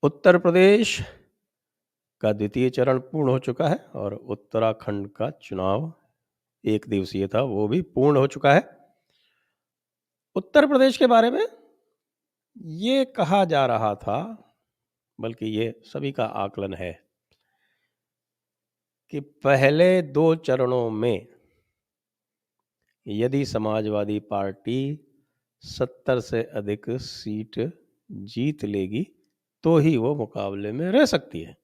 उत्तर प्रदेश का द्वितीय चरण पूर्ण हो चुका है और उत्तराखंड का चुनाव एक दिवसीय था, वो भी पूर्ण हो चुका है। उत्तर प्रदेश के बारे में ये कहा जा रहा था, बल्कि ये सभी का आकलन है कि पहले 2 चरणों में यदि समाजवादी पार्टी 70 से अधिक सीट जीत लेगी, तो ही वो मुकाबले में रह सकती है।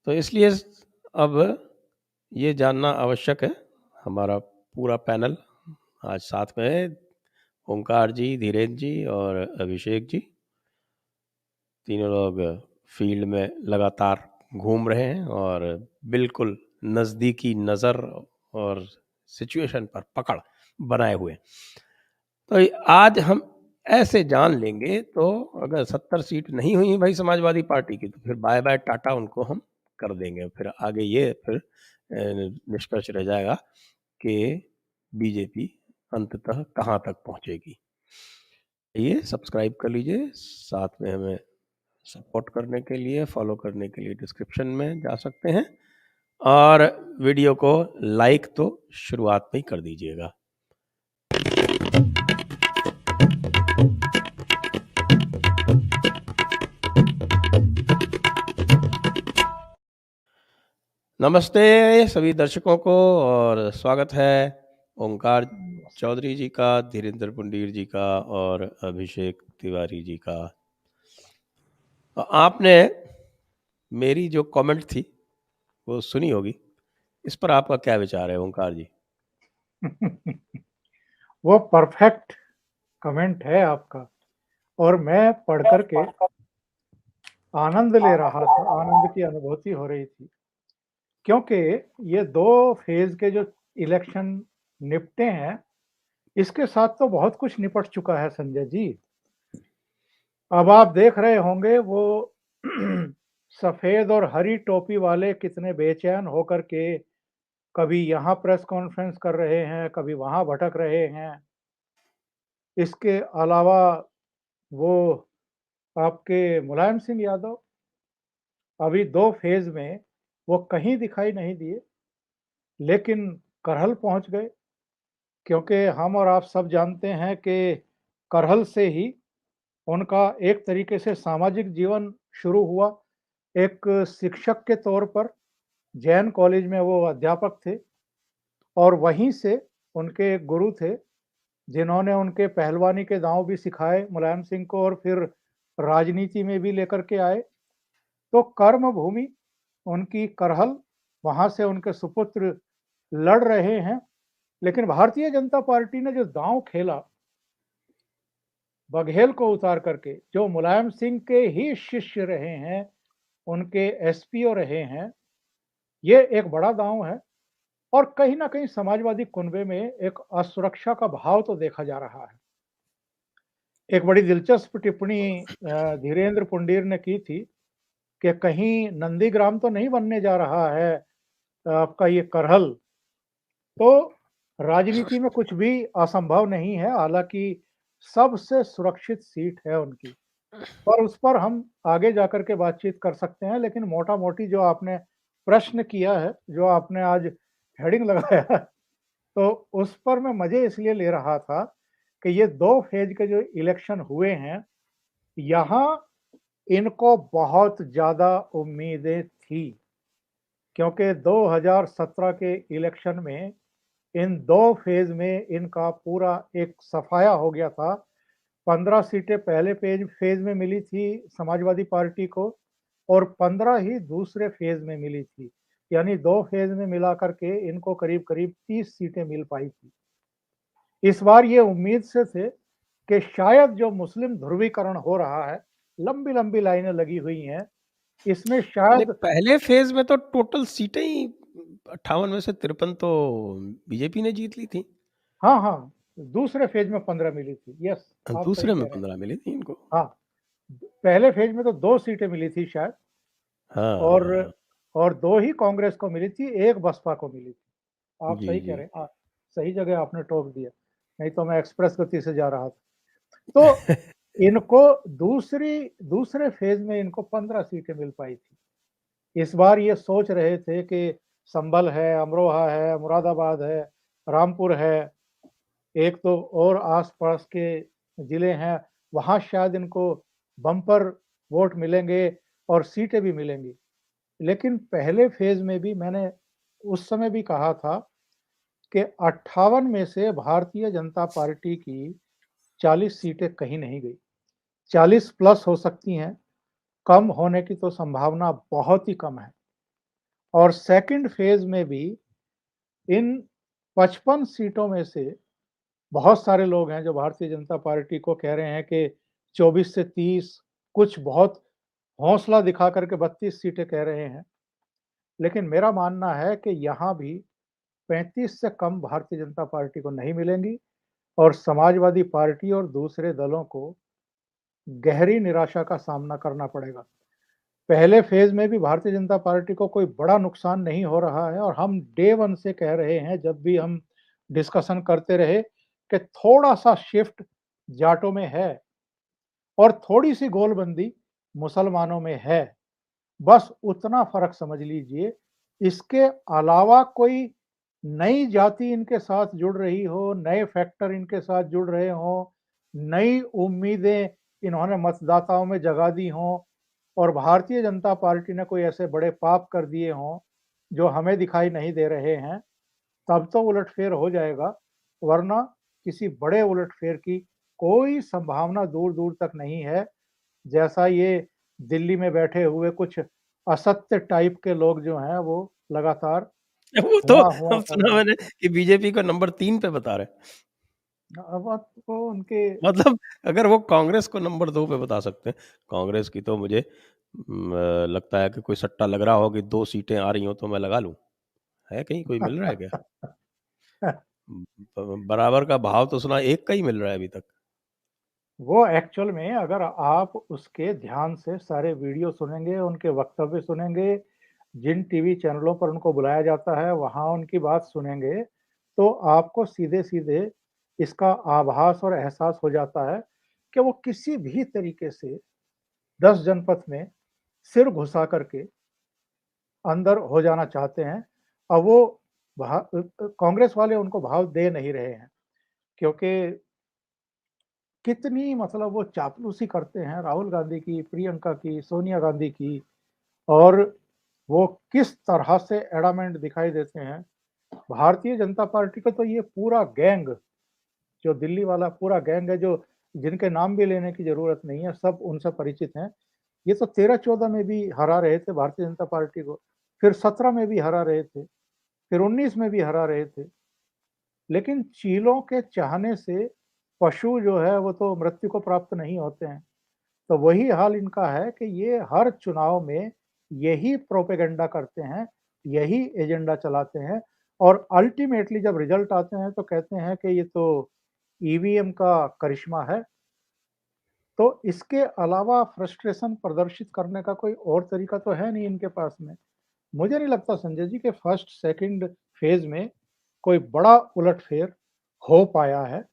तो इसलिए अब ये जानना आवश्यक है, हमारा पूरा पैनल आज साथ में है, ओंकार जी, धीरेन्द्र जी और अभिषेक जी। तीनों लोग फील्ड में लगातार घूम रहे हैं और बिल्कुल नज़दीकी नज़र और सिचुएशन पर पकड़ बनाए हुए हैं। तो आज हम ऐसे जान लेंगे, तो अगर 70 सीट नहीं हुई भाई समाजवादी पार्टी की, तो फिर बाय बाय टाटा उनको हम कर देंगे। फिर आगे ये फिर निष्कर्ष रह जाएगा कि बीजेपी अंततः कहाँ तक पहुँचेगी। ये सब्सक्राइब कर लीजिए, साथ में हमें सपोर्ट करने के लिए, फॉलो करने के लिए डिस्क्रिप्शन में जा सकते हैं और वीडियो को लाइक तो शुरुआत में ही कर दीजिएगा। नमस्ते सभी दर्शकों को और स्वागत है ओंकार चौधरी जी का, धीरेन्द्र पुंडीर जी का और अभिषेक तिवारी जी का। आपने मेरी जो कमेंट थी वो सुनी होगी, इस पर आपका क्या विचार है ओंकार जी? वो परफेक्ट कमेंट है आपका और मैं पढ़ करके आनंद ले रहा था, आनंद की अनुभूति हो रही थी, क्योंकि ये 2 फेज के जो इलेक्शन निपटे हैं, इसके साथ तो बहुत कुछ निपट चुका है संजय जी। अब आप देख रहे होंगे वो सफेद और हरी टोपी वाले कितने बेचैन होकर के कभी यहाँ प्रेस कॉन्फ्रेंस कर रहे हैं, कभी वहाँ भटक रहे हैं। इसके अलावा वो आपके मुलायम सिंह यादव अभी 2 फेज में वो कहीं दिखाई नहीं दिए, लेकिन करहल पहुंच गए, क्योंकि हम और आप सब जानते हैं कि करहल से ही उनका एक तरीके से सामाजिक जीवन शुरू हुआ। एक शिक्षक के तौर पर जैन कॉलेज में वो अध्यापक थे और वहीं से उनके एक गुरु थे, जिन्होंने उनके पहलवानी के दांव भी सिखाए मुलायम सिंह को और फिर राजनीति में भी लेकर के आए। तो कर्म भूमि उनकी करहल, वहां से उनके सुपुत्र लड़ रहे हैं। लेकिन भारतीय जनता पार्टी ने जो दांव खेला बघेल को उतार करके, जो मुलायम सिंह के ही शिष्य रहे हैं, उनके एसपीओ रहे हैं, ये एक बड़ा दांव है। और कहीं ना कहीं समाजवादी कुनबे में एक असुरक्षा का भाव तो देखा जा रहा है। एक बड़ी दिलचस्प टिप्पणी धीरेन्द्र पुंडीर ने की थी कि कहीं नंदीग्राम तो नहीं बनने जा रहा है आपका ये करहल। तो राजनीति में कुछ भी असंभव नहीं है, हालांकि सबसे सुरक्षित सीट है उनकी, और उस पर हम आगे जाकर के बातचीत कर सकते हैं। लेकिन मोटा मोटी जो आपने प्रश्न किया है, जो आपने आज हेडिंग लगाया है, तो उस पर मैं मजे इसलिए ले रहा था कि ये 2 फेज के जो इलेक्शन हुए हैं, यहाँ इनको बहुत ज्यादा उम्मीदें थी, क्योंकि 2017 के इलेक्शन में इन 2 फेज में इनका पूरा एक सफाया हो गया था। 15 सीटें पहले फेज में मिली थी समाजवादी पार्टी को और 15 ही दूसरे फेज में मिली थी, यानी 2 फेज में मिला करके इनको करीब करीब 30 सीटें मिल पाई थी। इस बार ये उम्मीद से थे कि शायद जो मुस्लिम ध्रुवीकरण हो रहा है, लंबी लंबी लाइनें लगी हुई हैं, इसमें नहीं, शायद पहले फेज में तो टोटल सीटें ही 58 में से 53 तो बीजेपी ने जीत ली थी। हाँ हाँ, दूसरे फेज में 15 मिली थी। यस, आप सही दूसरे कह में रहे हैं। 15 मिली थी इनको। हाँ, पहले फेज में तो 2 सीटें मिली थी शायद, हाँ और हाँ हाँ। और 2 ही कांग्रेस को मिली थी, 1 बसपा को मिली थी। आप जी सही कह जी। रहे हैं। सही जगह आपने टोक दिया, नहीं तो मैं एक्सप्रेस गति से जा रहा था। तो इनको दूसरे फेज में इनको 15 सीटें मिल पाई थी। इस बार ये सोच रहे थे कि संभल है, अमरोहा है, मुरादाबाद है, रामपुर है, एक तो और आस-पास के जिले हैं, वहाँ शायद इनको बम्पर वोट मिलेंगे और सीटें भी मिलेंगी। लेकिन पहले फेज में भी मैंने उस समय भी कहा था कि 58 में से भारतीय जनता पार्टी की 40 सीटें कहीं नहीं गई। 40 प्लस हो सकती हैं, कम होने की तो संभावना बहुत ही कम है। और सेकंड फेज में भी इन 55 सीटों में से बहुत सारे लोग हैं जो भारतीय जनता पार्टी को कह रहे हैं कि 24 से 30, कुछ बहुत हौसला दिखा कर के 32 सीटें कह रहे हैं। लेकिन मेरा मानना है कि यहाँ भी 35 से कम भारतीय जनता पार्टी को नहीं मिलेंगी और समाजवादी पार्टी और दूसरे दलों को गहरी निराशा का सामना करना पड़ेगा। पहले फेज में भी भारतीय जनता पार्टी को कोई बड़ा नुकसान नहीं हो रहा है और हम डे वन से कह रहे हैं, जब भी हम डिस्कशन करते रहे कि थोड़ा-सा शिफ्ट जाटों में है और थोड़ी-सी गोलबंदी मुसलमानों में है। बस उतना फ़र्क समझ लीजिए। इसके अलावा कोई नई जाति इनके साथ जुड़ रही हो, नए फैक्टर इनके साथ जुड़ रहे हों, नई उम्मीदें इन्होंने मतदाताओं में जगा दी हों और भारतीय जनता पार्टी ने कोई ऐसे बड़े पाप कर दिए हों, जो हमें दिखाई नहीं दे रहे हैं, तब तो उलटफेर हो जाएगा, वरना किसी बड़े उलटफेर की कोई संभावना दूर-दूर तक नहीं है। जैसा ये दिल्ली में बैठे हुए कुछ असत्य टाइप के लोग जो हैं, वो लगातार वो तो हुआ-हुआ कर सुना रहे हैं। मैंने कि बीजेपी को नंबर 3 पे बता रहे हैं। अब आप वो उनके मतलब अगर वो कांग्रेस को नंबर 2 पे बता सकते हैं, कांग्रेस की तो मुझे लगता है कि कोई सट्टा लग रहा हो कि 2 सीटें आ रही हों तो मैं लगा लूँ। है कहीं कोई मिल रहा है क्या? बराबर का भाव तो सुना 1 का ही मिल रहा है अभी तक। वो एक्चुअल में अगर आप उसके ध्यान से सारे वीडियो सुनेंगे, उनके वक्तव्य सुनेंगे, जिन टीवी चैनलों पर उनको बुलाया जाता है, वहाँ उनकी बात सुनेंगे, तो आपको सीधे-सीधे इसका आभास और एहसास हो जाता है कि वो किसी भी तरीके से 10 जनपथ में सिर घुसा करके अंदर हो जाना चाहते हैं। अब वो कांग्रेस वाले उनको भाव दे नहीं रहे हैं, क्योंकि कितनी मतलब वो चापलूसी करते हैं राहुल गांधी की, प्रियंका की, सोनिया गांधी की और वो किस तरह से एडामेंट दिखाई देते हैं। भारतीय जनता पार्टी का तो ये पूरा गैंग, जो दिल्ली वाला पूरा गैंग है, जो जिनके नाम भी लेने की ज़रूरत नहीं है, सब उनसे परिचित हैं। ये तो 13-14 में भी हरा रहे थे भारतीय जनता पार्टी को, फिर 17 में भी हरा रहे थे, फिर 19 में भी हरा रहे थे। लेकिन चीलों के चाहने से पशु जो है वो तो मृत्यु को प्राप्त नहीं होते हैं। तो वही हाल इनका है कि ये हर चुनाव में यही प्रोपेगेंडा करते हैं, यही एजेंडा चलाते हैं और अल्टीमेटली जब रिजल्ट आते हैं तो कहते हैं कि ये तो ईवीएम का करिश्मा है। तो इसके अलावा फ्रस्ट्रेशन प्रदर्शित करने का कोई और तरीका तो है नहीं इनके पास में। मुझे नहीं लगता संजय जी कि फर्स्ट, सेकंड फेज़ में कोई बड़ा उलटफेर हो पाया है।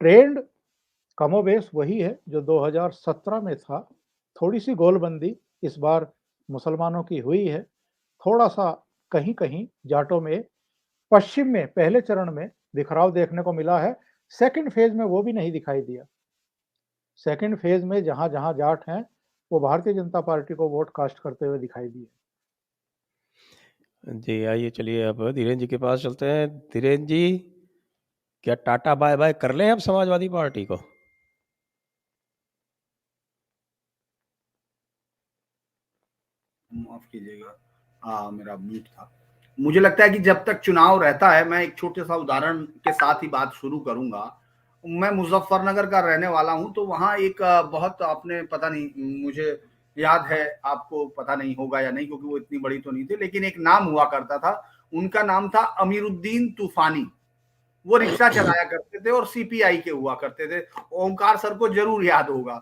ट्रेंड कमोबेश वही है जो 2017 में था। थोड़ी-सी गोलबंदी इस बार मुसलमानों की हुई है। थोड़ा-सा कहीं-कहीं जाटों में, पश्चिम में पहले चरण में बिखराव देखने को मिला है। सेकंड फेज़ में वो भी नहीं दिखाई दिया। सेकंड फेज़ में जहाँ-जहाँ जाट हैं, वो भारतीय जनता पार्टी को वोट कास्ट करते हुए दिखाई दिए। जी, आइए चलिए अब धीरेन जी के पास चलते हैं। धीरेन जी, क्या टाटा बाय-बाय कर लें अब समाजवादी पार्टी को? माफ कीजिएगा, मेरा म्यूट था। मुझे लगता है कि जब तक चुनाव रहता है, मैं एक छोटे सा उदाहरण के साथ ही बात शुरू करूंगा। मैं मुजफ्फरनगर का रहने वाला हूं, तो वहां एक बहुत, आपने पता नहीं, मुझे याद है, आपको पता नहीं होगा या नहीं, क्योंकि वो इतनी बड़ी तो नहीं थी, लेकिन एक नाम हुआ करता था। उनका नाम था अमीरुद्दीन तूफानी। वो रिक्शा चलाया करते थे और सीपीआई के हुआ करते थे। ओमकार सर को जरूर याद होगा।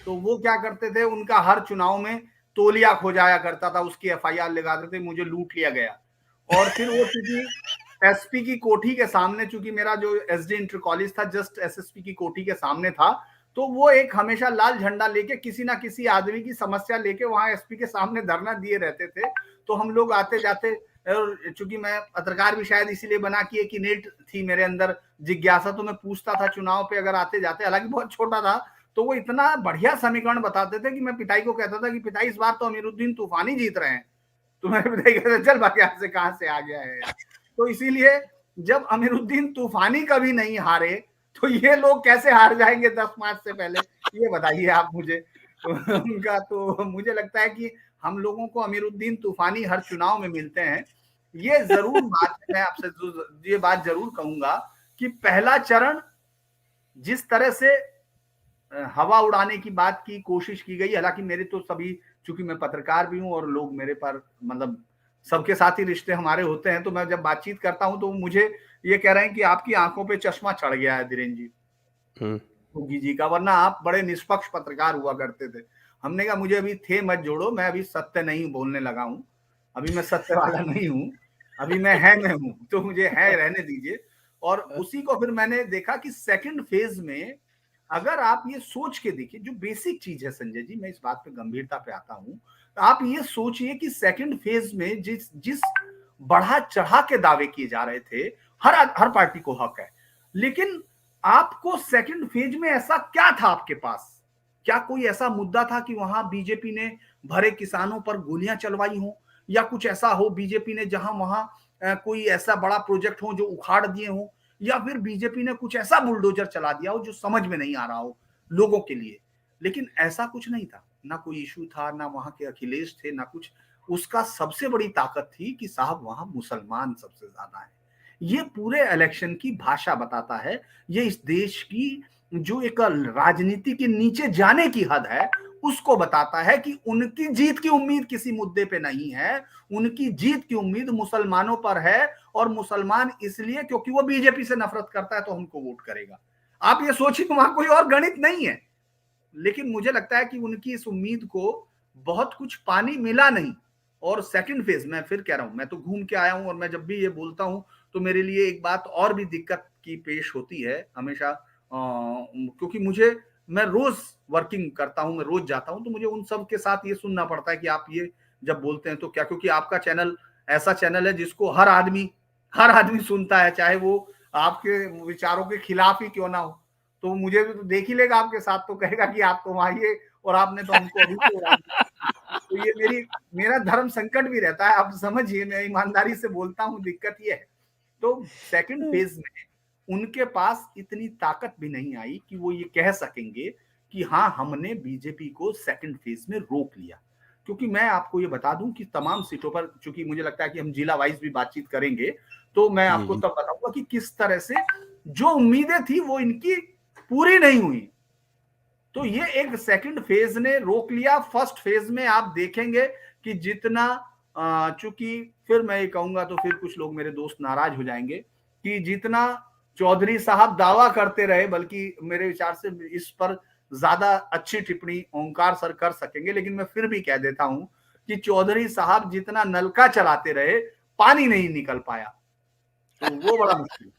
तो वो क्या करते थे, उनका हर चुनाव में तोलिया खो जाया करता था, उसकी एफआईआर लगाते थे, मुझे लूट लिया गया। और फिर वो चूंकि एसपी की कोठी के सामने, चूंकि मेरा जो एसडी इंटर कॉलेज था जस्ट एसएसपी की कोठी के सामने था, तो वो एक हमेशा लाल झंडा लेके किसी ना किसी आदमी की समस्या लेके वहां एसपी के सामने धरना दिए रहते थे। तो हम लोग आते जाते, और चूंकि मैं पत्रकार भी शायद इसीलिए बना कि एक नेट थी मेरे अंदर जिज्ञासा, तो मैं पूछता था चुनाव पे अगर आते जाते, हालांकि बहुत छोटा था, तो वो इतना बढ़िया समीकरण बताते थे कि मैं पिताई को कहता था कि पिताई इस बार तो अमीरुद्दीन तूफानी जीत रहे हैं। तो मेरे पिताई कहते चल भाई यहाँ से कहां से आ गया है यार। तो इसीलिए जब अमीरुद्दीन तूफानी कभी नहीं हारे तो ये लोग कैसे हार जाएंगे 10 मार्च से पहले, ये बताइए आप मुझे। उनका तो मुझे लगता है कि हम लोगों को अमीरुद्दीन तूफानी हर चुनाव में मिलते हैं। ये जरूर बात है, मैं आपसे ये बात जरूर कहूंगा कि पहला चरण जिस तरह से हवा उड़ाने की बात की कोशिश की गई, हालांकि मेरे तो सभी, चूंकि मैं पत्रकार भी हूं और लोग मेरे पर मतलब सबके साथ ही रिश्ते हमारे होते हैं, तो मैं जब बातचीत करता हूं तो मुझे ये कह रहे हैं कि आपकी आंखों पे चश्मा चढ़ गया है धीरेन्द्र जी, योगी जी का, वरना आप बड़े निष्पक्ष पत्रकार हुआ करते थे। हमने कहा मुझे अभी थे मत जोड़ो, मैं अभी सत्य नहीं बोलने लगा हूं, अभी मैं सत्य वाला नहीं हूं, अभी मैं हूं, तो मुझे है रहने दीजिए। और उसी को फिर मैंने देखा कि सेकंड फेज में अगर आप ये सोच के देखिए, जो बेसिक चीज है संजय जी, मैं इस बात पे गंभीरता पे आता हूं, तो आप ये सोचिए कि सेकंड फेज में जिस जिस बढ़ा चढ़ा के दावे किए जा रहे थे, हर पार्टी को हक है, लेकिन आपको सेकंड फेज में ऐसा क्या था आपके पास? क्या कोई ऐसा मुद्दा था कि वहां बीजेपी ने भरे किसानों पर गोलियां चलवाई हो, या कुछ ऐसा हो बीजेपी ने जहां वहां कोई ऐसा बड़ा प्रोजेक्ट हो जो उखाड़ दिए हो, या फिर बीजेपी ने कुछ ऐसा बुलडोजर चला दिया हो जो समझ में नहीं आ रहा हो लोगों के लिए? लेकिन ऐसा कुछ नहीं था, ना कोई इशू था, ना वहां के अखिलेश थे, ना कुछ। उसका सबसे बड़ी ताकत थी कि साहब वहां मुसलमान सबसे ज्यादा है। ये पूरे इलेक्शन की भाषा बताता है, ये इस देश की जो एक राजनीति के नीचे जाने की हद है उसको बताता है कि उनकी जीत की उम्मीद किसी मुद्दे पे नहीं है, उनकी जीत की उम्मीद मुसलमानों पर है, और मुसलमान इसलिए क्योंकि वो बीजेपी से नफरत करता है तो हमको वोट करेगा। आप ये सोचिए वहां कोई और गणित नहीं है, लेकिन मुझे लगता है कि उनकी इस उम्मीद को बहुत कुछ पानी मिला नहीं। और सेकंड फेज में फिर कह रहा हूं, मैं तो घूम के आया हूं, और मैं जब भी ये बोलता हूं तो मेरे लिए एक बात और भी दिक्कत की पेश होती है हमेशा, क्योंकि मैं रोज वर्किंग करता हूं, मैं रोज जाता हूं, तो मुझे उन सब के साथ ये सुनना पड़ता है कि आप ये जब बोलते हैं तो क्या, क्योंकि आपका चैनल ऐसा चैनल है जिसको हर आदमी सुनता है, चाहे वो आपके विचारों के खिलाफ ही क्यों ना हो। तो मुझे तो देख ही लेगा आपके साथ, तो कहेगा कि आप तो आइए, और आपने तो हमको अभी तो उड़ा दिया। तो ये मेरा धर्म संकट भी रहता है, आप समझिए, मैं ईमानदारी से बोलता हूँ, दिक्कत ये है। तो सेकंड फेज में उनके पास इतनी ताकत भी नहीं आई कि वो ये कह सकेंगे कि हाँ हमने बीजेपी को सेकंड फेज में रोक लिया। क्योंकि मैं आपको ये बता दूं कि तमाम सीटों पर, चूंकि मुझे लगता है कि हम जिला वाइज भी बातचीत करेंगे, तो मैं आपको तब बताऊंगा कि किस तरह से जो उम्मीदें थी वो इनकी पूरी नहीं हुई। तो ये एक सेकंड फेज ने रोक लिया। फर्स्ट फेज में आप देखेंगे कि जितना, चूंकि फिर मैं ये कहूंगा तो फिर कुछ लोग मेरे दोस्त नाराज हो जाएंगे कि जितना चौधरी साहब दावा करते रहे, बल्कि मेरे विचार से इस पर ज्यादा अच्छी टिप्पणी ओंकार सर कर सकेंगे, लेकिन मैं फिर भी कह देता हूं कि चौधरी साहब जितना नलका चलाते रहे पानी नहीं निकल पाया, तो वो बड़ा मुश्किल।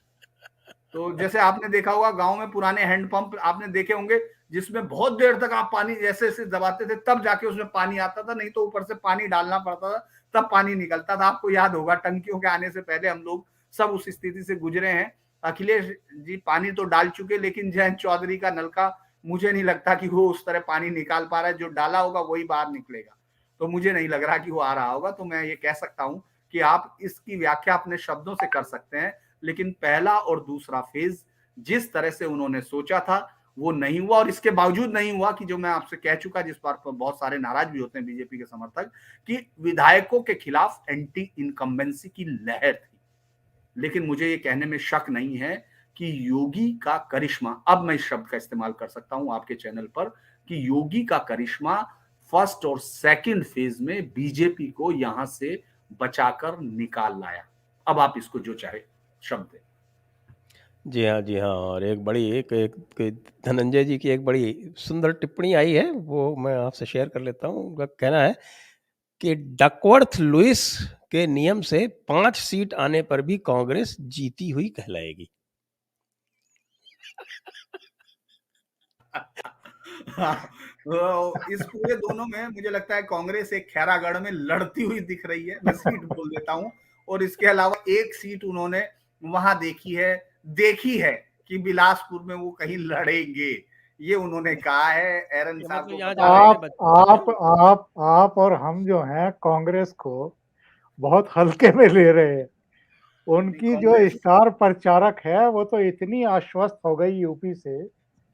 तो जैसे आपने देखा होगा गांव में पुराने हैंडपंप आपने देखे होंगे जिसमें बहुत देर तक आप पानी जैसे ऐसे दबाते थे तब जाके उसमें पानी आता था, नहीं तो ऊपर से पानी डालना पड़ता था तब पानी निकलता था। आपको याद होगा टंकियों के आने से पहले हम लोग सब उस स्थिति से गुजरे हैं। अखिलेश जी पानी तो डाल चुके, लेकिन जयंत चौधरी का नलका मुझे नहीं लगता कि वो उस तरह पानी निकाल पा रहा है, जो डाला होगा वही बाहर निकलेगा। तो मुझे नहीं लग रहा कि वो आ रहा होगा। तो मैं ये कह सकता हूं कि आप इसकी व्याख्या अपने शब्दों से कर सकते हैं, लेकिन पहला और दूसरा फेज जिस तरह से उन्होंने सोचा था वो नहीं हुआ। और इसके बावजूद नहीं हुआ कि जो मैं आपसे कह चुका, जिस पर बहुत सारे नाराज भी होते हैं बीजेपी के समर्थक, कि विधायकों के खिलाफ एंटी इनकम्बेंसी की लहर थी। लेकिन मुझे ये कहने में शक नहीं है कि योगी का करिश्मा, अब मैं इस शब्द का इस्तेमाल कर सकता हूं आपके चैनल पर, कि योगी का करिश्मा फर्स्ट और सेकंड फेज में बीजेपी को यहां से बचाकर निकाल लाया। अब आप इसको जो चाहे शब्द है। जी हाँ, जी हाँ। और एक बड़ी एक धनंजय जी की एक बड़ी सुंदर टिप्पणी आई है, वो मैं आपसे शेयर कर लेता हूँ। उनका कहना है कि डकवर्थ लुइस के नियम से 5 सीट आने पर भी कांग्रेस जीती हुई कहलाएगी। तो इस पूरे दोनों में मुझे लगता है कांग्रेस एक खैरागढ़ में लड़ती हुई दिख रही है, मैं सीट बोल देता हूं। और इसके अलावा एक सीट उन्होंने वहां देखी है कि बिलासपुर में वो कहीं लड़ेंगे, ये उन्होंने कहा है। एरन ये साहब मतलब को यहाँ पता जाके है। इन्हें आप बचाना आप है। आप और हम जो हैं कांग्रेस को बहुत हल्के में ले रहे हैं। नहीं, उनकी जो कांग्रेस स्टार प्रचारक है वो तो इतनी आश्वस्त हो गई यूपी से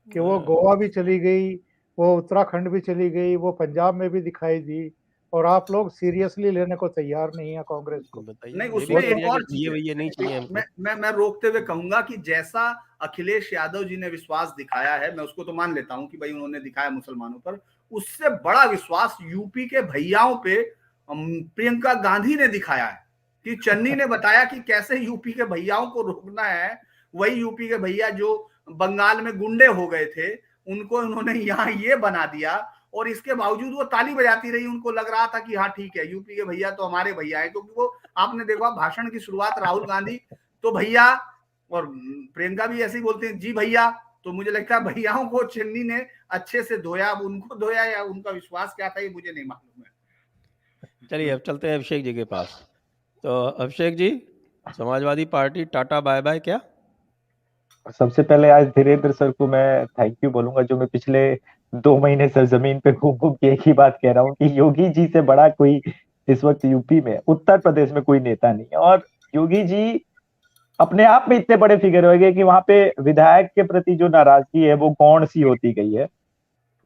कि वो गोवा भी चली गई, वो उत्तराखंड भी चली गई, वो पंजाब में भी दिखाई दी, और आप लोग सीरियसली लेने को तैयार नहीं है कांग्रेस को। बताइए, नहीं, ये भी वो उसमें कह तो एक दिया कि और चीज ये है। भैया नहीं चाहिए हमको। मैं रोकते हुए कहूंगा कि जैसा अखिलेश यादव जी ने विश्वास दिखाया है, मैं उसको तो मान लेता हूं कि भाई उन्होंने दिखाया मुसलमानों पर, उससे बड़ा विश्वास यूपी के भैयाओं पे प्रियंका गांधी ने दिखाया है। कि चन्नी ने बताया कि कैसे यूपी के भैयाओं को रोकना है। वही यूपी के भैया जो बंगाल में गुंडे हो गए थे, उनको उन्होंने यहाँ ये बना दिया, और इसके बावजूद वो ताली बजाती रही। उनको लग रहा था कि हाँ ठीक है, यूपी के भैया तो हमारे भैया है, क्योंकि वो आपने देखा भाषण की शुरुआत राहुल गांधी तो भैया, और प्रियंका भी ऐसे ही बोलते हैं जी भैया। तो मुझे लगता है भैयाओं को चन्नी ने अच्छे से धोया। अब उनको धोया या उनका विश्वास क्या था, ये मुझे नहीं मालूम है। चलिए अब चलते हैं अभिषेक जी के पास। तो Abhishek ji, Samajwadi party tata bye bye क्या? सबसे पहले आज धीरेन्द्र सर को मैं थैंक यू बोलूंगा, जो मैं पिछले 2 महीने सर जमीन पे घूम घूम के एक ही बात कह रहा हूँ कि योगी जी से बड़ा कोई इस वक्त यूपी में, उत्तर प्रदेश में कोई नेता नहीं है। और योगी जी अपने आप में इतने बड़े फिगर हो गए कि वहां पे विधायक के प्रति जो नाराजगी है वो गौण सी होती गई है।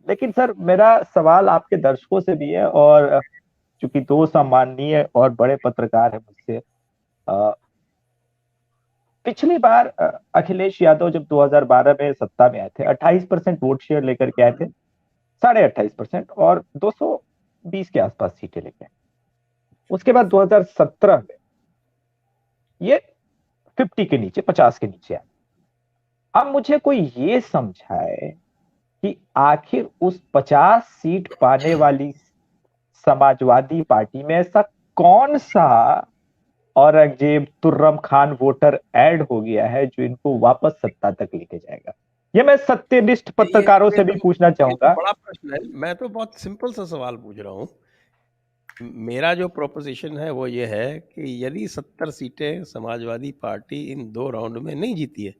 लेकिन सर मेरा सवाल आपके दर्शकों से भी है, और चूंकि दो सम्माननीय और बड़े पत्रकार है मुझसे, पिछली बार अखिलेश यादव जब 2012 में सत्ता में आए थे 28% वोट शेयर लेकर के आए थे, 28.5%, और 220 के आसपास सीटें लेके आए। उसके बाद 2017 में ये 50 के नीचे, 50 के नीचे आए। अब मुझे कोई ये समझाए कि आखिर उस 50 सीट पाने वाली समाजवादी पार्टी में ऐसा कौन सा औरंगजेब तुर्रम खान वोटर ऐड हो गया है जो इनको वापस सत्ता तक लेके जाएगा। ये मैं सत्यनिष्ठ पत्रकारों से भी पूछना ये तो चाहूंगा। बड़ा प्रश्न है। मैं तो बहुत सिंपल सा सवाल पूछ रहा हूँ। मेरा जो प्रोपोजिशन है वो ये है कि यदि 70 सीटें समाजवादी पार्टी इन 2 राउंड में नहीं जीती है,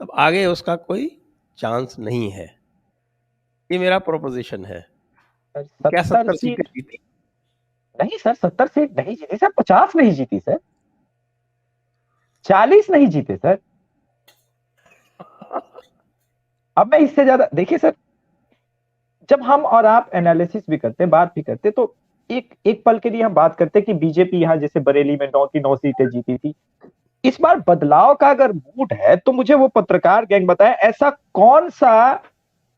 तब आगे उसका कोई चांस नहीं है। ये मेरा प्रोपोजिशन है। क्या 70 70 सीटें सीट जीती? नहीं सर, 70 सीट नहीं जीती सर, 50 नहीं जीती सर, 40 नहीं जीते सर। अब मैं इससे ज्यादा, देखिए सर, जब हम और आप एनालिसिस भी करते, बात भी करते, तो एक एक पल के लिए हम बात करते कि बीजेपी यहां जैसे बरेली में 9 की 9 सीटें जीती थी। इस बार बदलाव का अगर मूड है तो मुझे वो पत्रकार गैंग बताए ऐसा कौन सा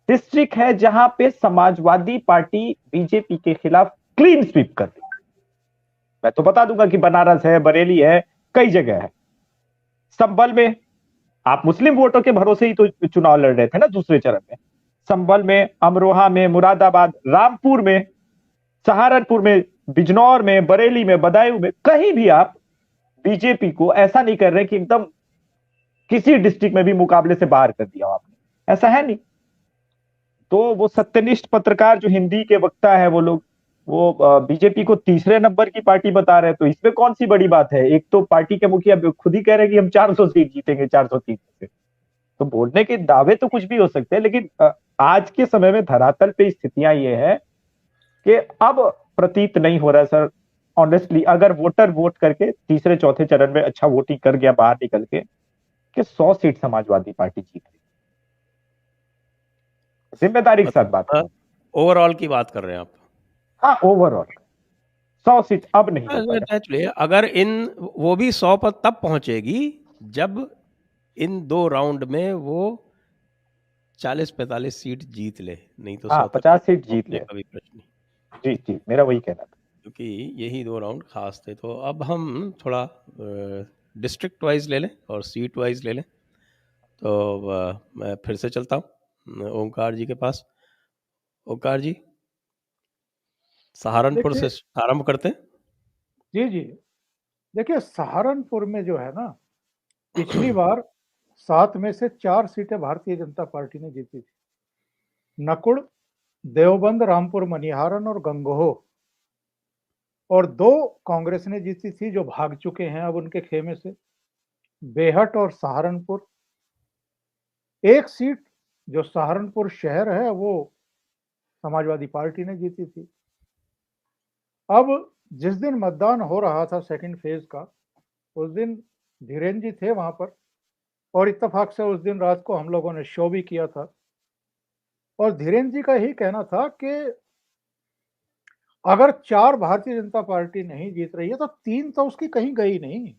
डिस्ट्रिक्ट है जहां पे समाजवादी पार्टी बीजेपी के खिलाफ क्लीन स्वीप कर दी। मैं तो बता दूंगा कि बनारस है, बरेली है, कई जगह है। संभल में आप मुस्लिम वोटों के भरोसे ही तो चुनाव लड़ रहे थे ना दूसरे चरण में। संभल में, अमरोहा में, मुरादाबाद, रामपुर में, सहारनपुर में, बिजनौर में, बरेली में, बदायूं में, कहीं भी आप बीजेपी को ऐसा नहीं कर रहे कि एकदम किसी डिस्ट्रिक्ट में भी मुकाबले से बाहर कर दिया आपने, ऐसा है नहीं। तो वो सत्यनिष्ठ पत्रकार जो हिंदी के वक्ता है वो लोग, वो बीजेपी को तीसरे नंबर की पार्टी बता रहे हैं, तो इसमें कौन सी बड़ी बात है। एक तो पार्टी के मुखिया खुद ही कह रहे हैं कि हम 400 सीट जीतेंगे, 403 से। तो बोलने के दावे तो कुछ भी हो सकते हैं, लेकिन आज के समय में धरातल पे स्थितियां ये है कि अब प्रतीत नहीं हो रहा है सर, ऑनेस्टली, अगर वोटर वोट करके तीसरे चौथे चरण में अच्छा वोटिंग कर गया बाहर निकल के, कि 100 सीट समाजवादी पार्टी जीत रही। जिम्मेदारी के साथ बात करूं। ओवरऑल की बात कर रहे हैं आप? हाँ, ओवरऑल 100 सीट अब नहीं हो पाएगा। एक्चुअली अगर इन वो भी 100 पर तब पहुंचेगी जब इन 2 राउंड में वो 40-45 सीट जीत ले, नहीं तो 100 हाँ, तक 50 सीट जीत पहुंचने ले। का भी प्रश्न नहीं, जी जी, मेरा वही कहना था। क्योंकि यही 2 राउंड खास थे। तो अब हम थोड़ा डिस्ट्रिक्ट वाइज ले लें और सीट वाइज ले लें। तो मैं फिर से चलता हूँ ओंकार जी के पास। ओंकार जी, सहारनपुर देखिए, से आरंभ करते हैं। जी जी, देखिए सहारनपुर में जो है ना, पिछली बार 7 में से 4 सीटें भारतीय जनता पार्टी ने जीती थी। नकुड़, देवबंद, रामपुर मनिहारन और गंगोह, और 2 कांग्रेस ने जीती थी जो भाग चुके हैं अब उनके खेमे से, बेहट और सहारनपुर। 1 सीट जो सहारनपुर शहर है वो समाजवादी पार्टी ने जीती थी। अब जिस दिन मतदान हो रहा था सेकंड फेज का, उस दिन धीरेन जी थे वहां पर, और इत्तेफाक से उस दिन रात को हम लोगों ने शो भी किया था। और धीरेन जी का यही कहना था कि अगर 4 भारतीय जनता पार्टी नहीं जीत रही है तो 3 तो उसकी कहीं गई नहीं।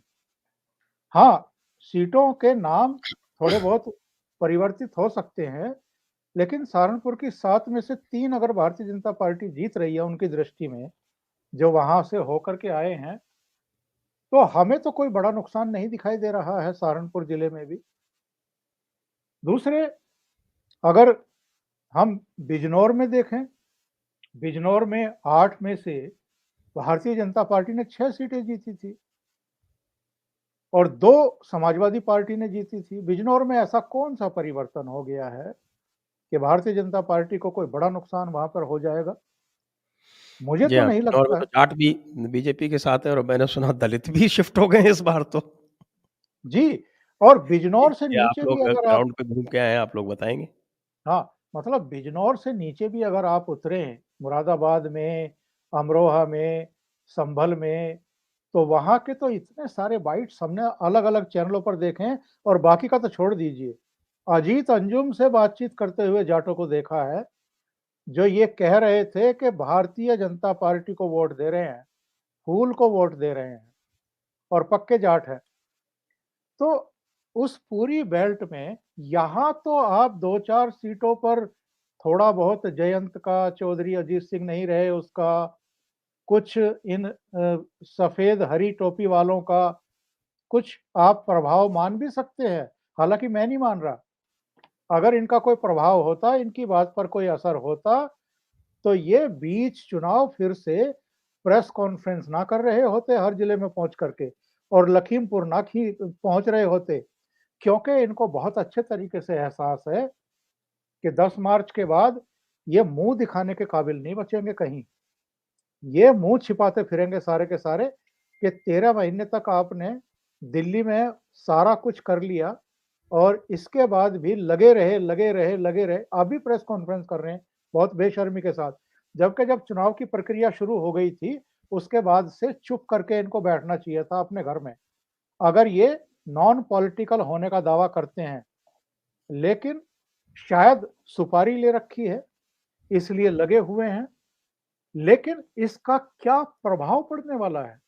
हाँ, सीटों के नाम थोड़े बहुत परिवर्तित हो सकते हैं, लेकिन सहारनपुर की 7 में से 3 अगर भारतीय जनता पार्टी जीत रही है उनकी दृष्टि में, जो वहां से होकर के आए हैं, तो हमें तो कोई बड़ा नुकसान नहीं दिखाई दे रहा है सहारनपुर जिले में भी। दूसरे, अगर हम बिजनौर में देखें, बिजनौर में 8 में से भारतीय जनता पार्टी ने 6 सीटें जीती थी और 2 समाजवादी पार्टी ने जीती थी। बिजनौर में ऐसा कौन सा परिवर्तन हो गया है कि भारतीय जनता पार्टी को कोई बड़ा नुकसान वहां पर हो जाएगा? मुझे जी तो हाँ, नहीं बिजनौर में लगता तो है। जाट भी बीजेपी के साथ है और मैंने सुना दलित भी शिफ्ट हो गए इस बार तो। जी, और बिजनौर से ये आप नीचे भी लोग अगर आप, ग्राउंड पे घूम के आए हैं, आप लोग बताएंगे। हाँ, मतलब बिजनौर से नीचे भी अगर आप उतरे, मुरादाबाद में, अमरोहा में, संभल में, तो वहां के तो इतने सारे बाइट्स हमने अलग-अलग चैनलों पर देखे हैं, और बाकी का तो छोड़ दीजिए। अजीत अंजुम से बातचीत करते हुए जाटों को देखा है, जो ये कह रहे थे कि भारतीय जनता पार्टी को वोट दे रहे हैं, फूल को वोट दे रहे हैं, और पक्के जाट हैं। तो उस पूरी बेल्ट में यहाँ तो आप 2-4 सीटों पर थोड़ा बहुत जयंत का, चौधरी अजीत सिंह नहीं रहे उसका, कुछ इन सफेद हरी टोपी वालों का कुछ आप प्रभाव मान भी सकते हैं। हालांकि मैं नहीं मान रहा, अगर इनका कोई प्रभाव होता, इनकी बात पर कोई असर होता, तो ये बीच चुनाव फिर से प्रेस कॉन्फ्रेंस ना कर रहे होते हर जिले में पहुंच करके, और लखीमपुर ना पहुंच रहे होते, क्योंकि इनको बहुत अच्छे तरीके से एहसास है कि 10 मार्च के बाद ये मुंह दिखाने के काबिल नहीं बचेंगे कहीं। ये मुंह छिपाते फिरेंगे सारे के सारे कि 13 महीने तक आपने दिल्ली में सारा कुछ कर लिया, और इसके बाद भी लगे रहे, अभी प्रेस कॉन्फ्रेंस कर रहे हैं बहुत बेशर्मी के साथ। जबकि जब चुनाव की प्रक्रिया शुरू हो गई थी, उसके बाद से चुप करके इनको बैठना चाहिए था अपने घर में, अगर ये नॉन पॉलिटिकल होने का दावा करते हैं। लेकिन शायद सुपारी ले रखी है, इसलिए लगे हुए हैं। लेकिन इसका क्या प्रभाव पड़ने वाला है?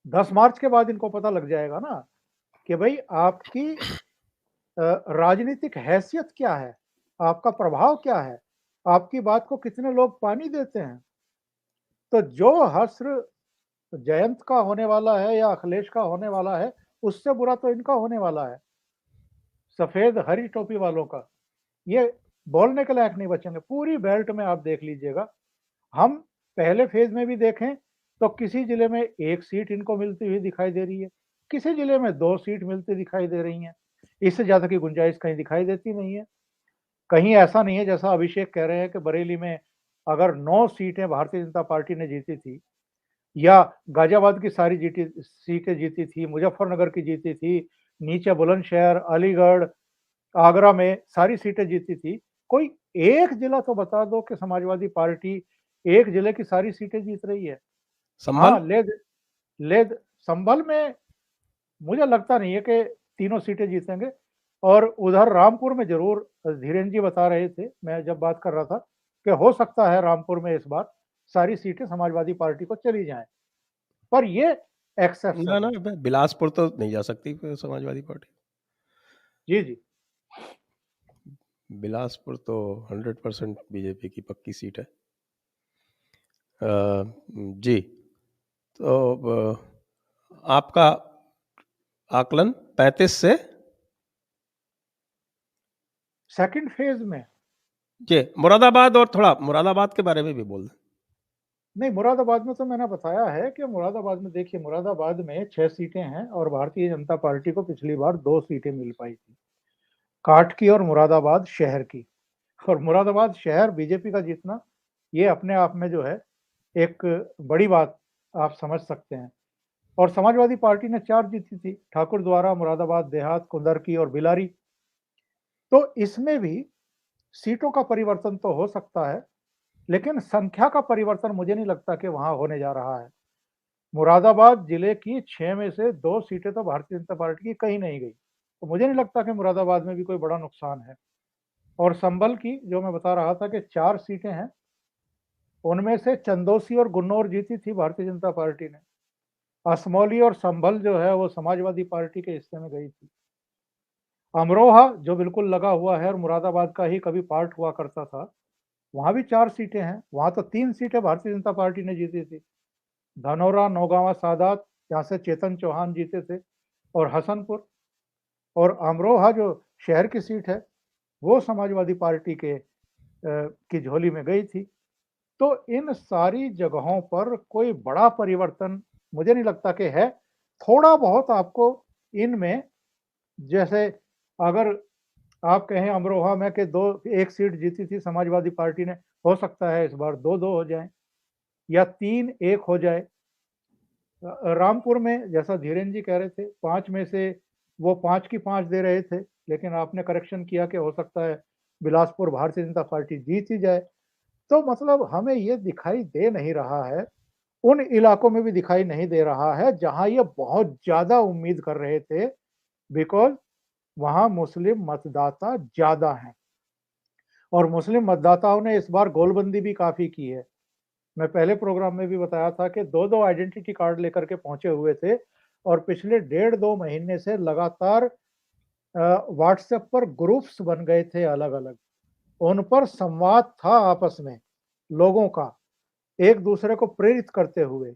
10 मार्च के बाद इनको पता लग जाएगा ना कि भाई आपकी राजनीतिक हैसियत क्या है, आपका प्रभाव क्या है, आपकी बात को कितने लोग पानी देते हैं। तो जो हश्र जयंत का होने वाला है या अखिलेश का होने वाला है, उससे बुरा तो इनका होने वाला है, सफेद हरी टोपी वालों का। ये बोलने के लायक नहीं बचेंगे। पूरी बेल्ट में आप देख लीजिएगा, हम पहले फेज में भी देखें तो किसी जिले में 1 सीट इनको मिलती हुई दिखाई दे रही है, किसी जिले में 2 सीट मिलती दिखाई दे रही हैं, इससे ज्यादा की गुंजाइश कहीं दिखाई देती नहीं है। कहीं ऐसा नहीं है जैसा अभिषेक कह रहे हैं कि बरेली में अगर 9 सीटें भारतीय जनता पार्टी ने जीती थी, या गाजियाबाद की सारी सीटें जीती थी, मुजफ्फरनगर की जीती थी, नीचे बुलंदशहर, अलीगढ़, आगरा में सारी सीटें जीती थी। कोई एक जिला तो बता दो कि समाजवादी पार्टी एक जिले की सारी सीटें जीत रही है। संभल। हाँ, लेद संभल में मुझे लगता नहीं है कि तीनों सीटें जीतेंगे, और उधर रामपुर में जरूर धीरेन जी बता रहे थे, मैं जब बात कर रहा था, कि हो सकता है रामपुर में इस बार सारी सीटें समाजवादी पार्टी को चली जाएं, पर ये ना एक्सेप्शन ना, है। बिलासपुर तो नहीं जा सकती समाजवादी पार्टी। जी जी। बिलासपुर तो 100% बीजेपी की पक्की सीट है। जी, तो आपका आकलन 35 से सेकंड फेज में जी। मुरादाबाद, और थोड़ा मुरादाबाद के बारे में भी बोल दें। नहीं, मुरादाबाद में तो मैंने बताया है कि मुरादाबाद में देखिए, मुरादाबाद में 6 सीटें हैं और भारतीय जनता पार्टी को पिछली बार 2 सीटें मिल पाई थी, काठ की और मुरादाबाद शहर की। और मुरादाबाद शहर बीजेपी का जीतना ये अपने आप में जो है एक बड़ी बात आप समझ सकते हैं। और समाजवादी पार्टी ने 4 जीती थी, ठाकुर द्वारा, मुरादाबाद देहात, कुंदरकी और बिलारी। तो इसमें भी सीटों का परिवर्तन तो हो सकता है, लेकिन संख्या का परिवर्तन मुझे नहीं लगता कि वहाँ होने जा रहा है। मुरादाबाद जिले की 6 में से 2 सीटें तो भारतीय जनता पार्टी की कहीं नहीं गई। तो मुझे नहीं लगता कि मुरादाबाद में भी कोई बड़ा नुकसान है। और संभल की जो मैं बता रहा था कि 4 सीटें हैं, उनमें से चंदौसी और गुन्नौर जीती थी भारतीय जनता पार्टी ने। असमौली और संभल जो है वो समाजवादी पार्टी के हिस्से में गई थी। अमरोहा जो बिल्कुल लगा हुआ है और मुरादाबाद का ही कभी पार्ट हुआ करता था, वहाँ भी 4 सीटें हैं। वहाँ तो 3 सीटें भारतीय जनता पार्टी ने जीती थी। धनौरा, नौगावा, सादात, यहाँ से चेतन चौहान जीते थे, और हसनपुर। और अमरोहा जो शहर की सीट है, वो समाजवादी पार्टी की झोली में गई थी। तो इन सारी जगहों पर कोई बड़ा परिवर्तन मुझे नहीं लगता कि है। थोड़ा बहुत आपको इनमें, जैसे अगर आप कहें अमरोहा में कि 1 सीट जीती थी समाजवादी पार्टी ने, हो सकता है इस बार 2-2 हो जाए या 3-1 हो जाए। रामपुर में जैसा धीरेन जी कह रहे थे, 5 में से वो 5 की 5 दे रहे थे, लेकिन आपने करेक्शन किया कि हो सकता है बिलासपुर भारतीय जनता पार्टी जीत ही जाए। तो मतलब हमें ये दिखाई दे नहीं रहा है, उन इलाकों में भी दिखाई नहीं दे रहा है जहां ये बहुत ज्यादा उम्मीद कर रहे थे, बिकॉज वहां मुस्लिम मतदाता ज्यादा हैं। और मुस्लिम मतदाताओं ने इस बार गोलबंदी भी काफी की है। मैं पहले प्रोग्राम में भी बताया था कि 2-2 आइडेंटिटी कार्ड लेकर के पहुंचे हुए थे, और पिछले 1.5-2 महीने से लगातार व्हाट्सएप पर ग्रुप्स बन गए थे अलग अलग। उन पर संवाद था आपस में लोगों का, एक दूसरे को प्रेरित करते हुए।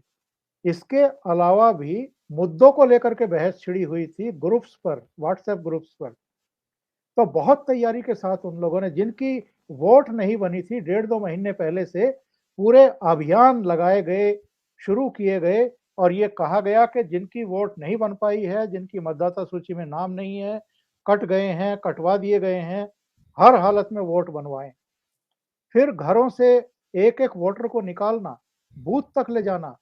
इसके अलावा भी मुद्दों को लेकर के बहस छिड़ी हुई थी ग्रुप्स पर, व्हाट्सएप ग्रुप्स पर। तो बहुत तैयारी के साथ उन लोगों ने, जिनकी वोट नहीं बनी थी, 1.5-2 महीने पहले से पूरे अभियान लगाए गए, शुरू किए गए, और ये कहा गया कि जिनकी वोट नहीं बन पाई है, जिनकी मतदाता सूची में नाम नहीं है, कट गए हैं, कटवा दिए गए हैं, हर हालत में वोट बनवाएं। फिर घरों से एक एक वोटर को निकालना, बूथ तक ले जाना।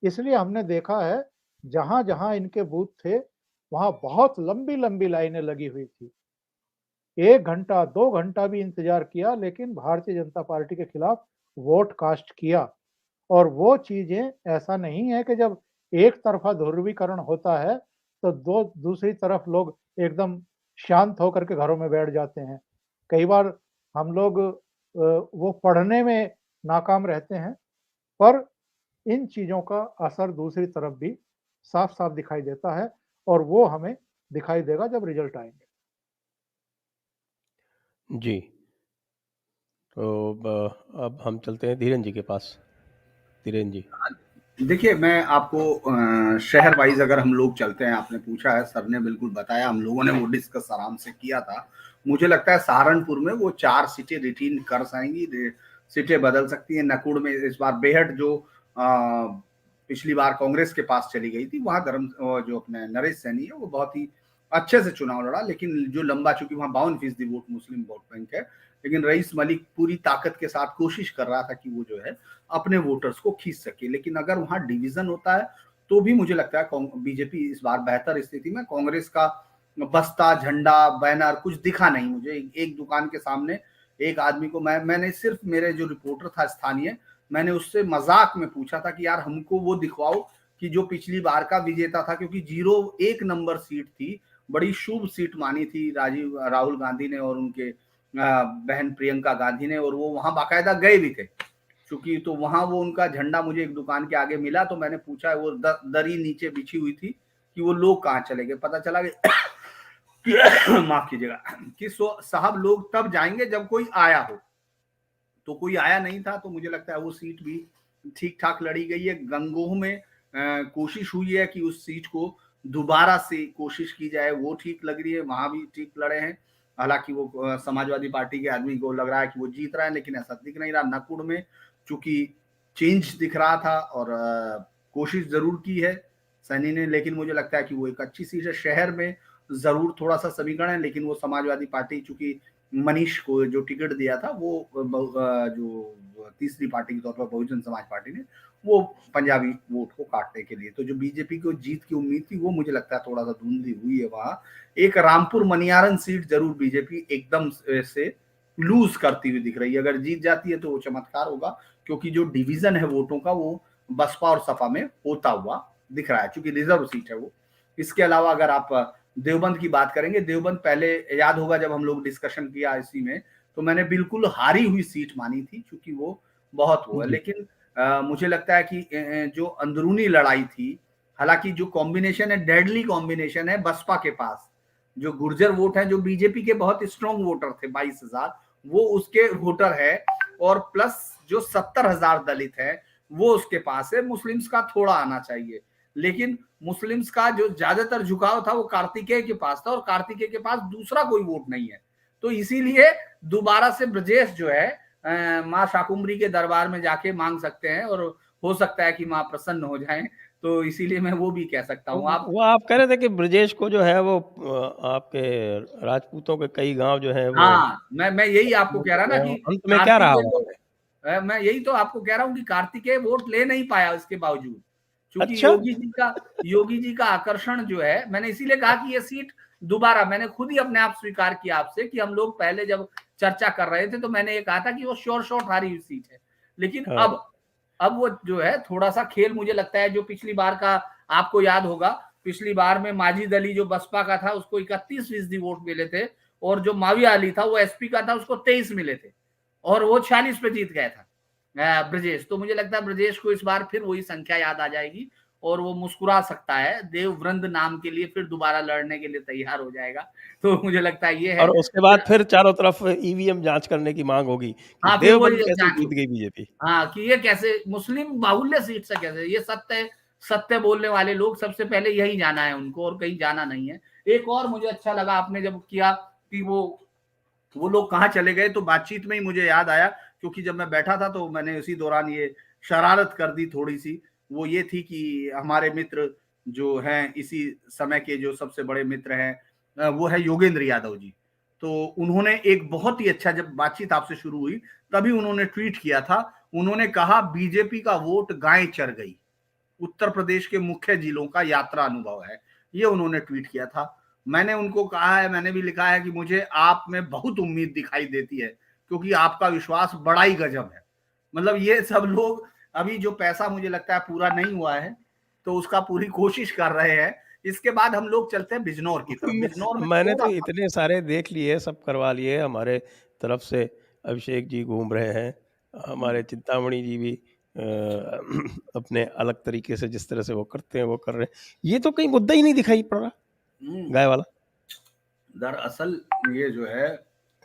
इसलिए हमने देखा है जहां जहां इनके बूथ थे, वहां बहुत लंबी लंबी लाइनें लगी हुई थी। 1 घंटा 2 घंटा भी इंतजार किया, लेकिन भारतीय जनता पार्टी के खिलाफ वोट कास्ट किया। और वो चीजें, ऐसा नहीं है कि जब एक तरफा ध्रुवीकरण होता है तो दूसरी तरफ लोग एकदम शांत होकर के घरों में बैठ जाते हैं। कई बार हम लोग वो पढ़ने में नाकाम रहते हैं, पर इन चीजों का असर दूसरी तरफ भी साफ साफ दिखाई देता है, और वो हमें दिखाई देगा जब रिजल्ट आएंगे। जी। तो अब हम चलते हैं धीरेन जी के पास। धीरेन जी। देखिए, मैं आपको शहर वाइज अगर हम लोग चलते हैं, आपने पूछा है, सर ने बिल्कुल बताया, हम लोगों ने वो डिस्कस आराम से किया था। मुझे लगता है सहारनपुर में वो 4 सीटें रिटेन कर पाएंगी, सीटें बदल सकती हैं। नकुड़ में इस बार बेहट जो पिछली बार कांग्रेस के पास चली गई थी, वहां जो अपने नरेश सैनी है वो बहुत ही अच्छे से चुनाव लड़ा, लेकिन जो लंबा, चूंकि वहां 52% वोट मुस्लिम वोट बैंक है, लेकिन रईस मलिक पूरी ताकत के साथ कोशिश कर रहा था कि वो जो है अपने वोटर्स को खींच सके। लेकिन अगर वहां डिवीजन होता है तो भी मुझे लगता है बीजेपी इस बार बेहतर स्थिति में। कांग्रेस का बस्ता, झंडा, बैनर कुछ दिखा नहीं मुझे। एक दुकान के सामने एक आदमी को मैंने सिर्फ, मेरे जो रिपोर्टर था स्थानीय, मैंने उससे मजाक में पूछा था कि यार हमको वो दिखवाओ कि जो पिछली बार का विजेता था, क्योंकि 01 नंबर सीट थी, बड़ी शुभ सीट मानी थी राहुल गांधी ने और उनके बहन प्रियंका गांधी ने, और वो वहां बाकायदा गए भी थे। चूंकि तो वहां वो उनका झंडा मुझे एक दुकान के आगे मिला, तो मैंने पूछा, वो दरी नीचे बिछी हुई थी, कि वो लोग कहाँ चले गए। पता चला कि माफ कीजिएगा, कि साहब लोग तब जाएंगे जब कोई आया हो। तो कोई आया नहीं था, तो मुझे लगता है वो सीट भी ठीक ठाक लड़ी गई है। गंगोह में कोशिश हुई है कि उस सीट को दोबारा से कोशिश की जाए, वो ठीक लग रही है, वहां भी ठीक लड़े हैं। हालांकि वो समाजवादी पार्टी के आदमी को लग रहा है कि वो जीत रहा है, लेकिन ऐसा दिख नहीं रहा। नकुड़ में चूंकि चेंज दिख रहा था और कोशिश जरूर की है सैनी ने, लेकिन मुझे लगता है कि वो एक अच्छी सीट है। शहर में जरूर थोड़ा सा समीकरण है, लेकिन वो समाजवादी पार्टी चूंकि मनीष को जो टिकट दिया था वो जो तीसरी पार्टी के तौर पर बहुजन समाज पार्टी ने, वो पंजाबी वोट को काटने के लिए। तो जो बीजेपी को जीत की उम्मीद थी वो मुझे लगता है थोड़ा सा धुंधली हुई है वहां। एक रामपुर मनियारन सीट जरूर बीजेपी एकदम से लूज करती हुई दिख रही है। अगर जीत जाती है तो वो चमत्कार होगा, क्योंकि जो डिवीजन है वोटों का वो बसपा और सपा में होता हुआ दिख रहा है, क्योंकि रिजर्व सीट है वो। इसके अलावा अगर आप देवबंद की बात करेंगे, देवबंद पहले याद होगा जब हम लोग डिस्कशन किया इसी में, तो मैंने बिल्कुल हारी हुई सीट मानी थी, क्योंकि वो बहुत वो है। लेकिन मुझे लगता है कि जो अंदरूनी लड़ाई थी, हालांकि जो कॉम्बिनेशन है, डेडली कॉम्बिनेशन है बसपा के पास, जो गुर्जर वोट है, जो बीजेपी के बहुत स्ट्रॉन्ग वोटर थे 22,000, वो उसके वोटर है, और प्लस जो 70,000 दलित है वो उसके पास है। मुस्लिम्स का थोड़ा आना चाहिए, लेकिन मुस्लिम्स का जो ज्यादातर झुकाव था वो कार्तिकेय के पास था, और कार्तिकेय के पास दूसरा कोई वोट नहीं है। तो इसीलिए दोबारा से ब्रजेश जो है माँ शाकुंभरी के दरबार में जाके मांग सकते हैं, और हो सकता है कि माँ प्रसन्न हो जाएं। तो इसीलिए मैं वो भी कह सकता हूँ। वो आप कह रहे थे कि ब्रजेश को जो है वो आपके राजपूतों के कई गांव जो है वो, हाँ, मैं यही आपको कह रहा ना कि अंत में क्या रहा कार्तिकेय वहां पे? तो मैं यही तो आपको कह रहा हूँ कि कार्तिकेय वोट ले नहीं पाया इसके बावजूद, क्योंकि अच्छा, योगी जी का आकर्षण जो है, मैंने इसीलिए कहा कि ये सीट दोबारा, मैंने खुद ही अपने आप स्वीकार किया आपसे कि हम लोग पहले जब चर्चा कर रहे थे तो मैंने ये कहा था कि वो श्योर शॉट हारी हुई सीट है। लेकिन हाँ, अब वो जो है थोड़ा सा खेल, मुझे लगता है जो पिछली बार का आपको याद होगा, पिछली बार में माजिद अली जो बसपा का था उसको 31% वोट मिले थे, और जो माविया अली था वो एसपी का था उसको 23 मिले थे, और वो 46 पे जीत गया था ब्रजेश। तो मुझे लगता है ब्रजेश को इस बार फिर वही संख्या याद आ जाएगी, और वो मुस्कुरा सकता है, देवव्रंद नाम के लिए फिर दोबारा लड़ने के लिए तैयार हो जाएगा। तो मुझे लगता है ये है। और उसके बाद फिर चारों तरफ ईवीएम जांच करने की मांग होगी कि हाँ, फिर वो देवबंद कैसे जांच जीत होगी। गई बीजेपी। हाँ, कि ये कैसे मुस्लिम बाहुल्य सीट से कैसे, ये सत्य सत्य बोलने वाले लोग सबसे पहले यही जाना है उनको, और कहीं जाना नहीं है। एक और मुझे अच्छा लगा आपने जब किया कि वो लोग कहाँ चले गए, तो बातचीत में ही मुझे याद आया, क्योंकि जब मैं बैठा था तो मैंने उसी दौरान ये शरारत कर दी थोड़ी सी। वो ये थी कि हमारे मित्र जो हैं इसी समय के, जो सबसे बड़े मित्र हैं, वो है योगेंद्र यादव जी। तो उन्होंने एक बहुत ही अच्छा, जब बातचीत आपसे शुरू हुई तभी उन्होंने ट्वीट किया था। उन्होंने कहा बीजेपी का वोट गाय चर गई, उत्तर प्रदेश के मुख्य जिलों का यात्रा अनुभव है, ये उन्होंने ट्वीट किया था। मैंने उनको कहा है, मैंने भी लिखा है कि मुझे आप में बहुत उम्मीद दिखाई देती है, क्योंकि आपका विश्वास बड़ा ही गजब है। मतलब ये सब लोग अभी जो पैसा मुझे लगता है पूरा नहीं हुआ है, तो उसका पूरी कोशिश कर रहे हैं। इसके बाद हम लोग चलते हैं बिजनौर की तरफ। बिजनौर में मैंने तो थोड़ा सा इतने सारे देख लिए, सब करवा लिए। हमारे तरफ से अभिषेक जी घूम रहे हैं, हमारे चिंतामणि जी भी अपने अलग तरीके से जिस तरह से वो करते हैं वो कर रहे हैं। ये तो कहीं मुद्दा ही नहीं दिखाई पड़ रहा गाय वाला। दरअसल ये जो है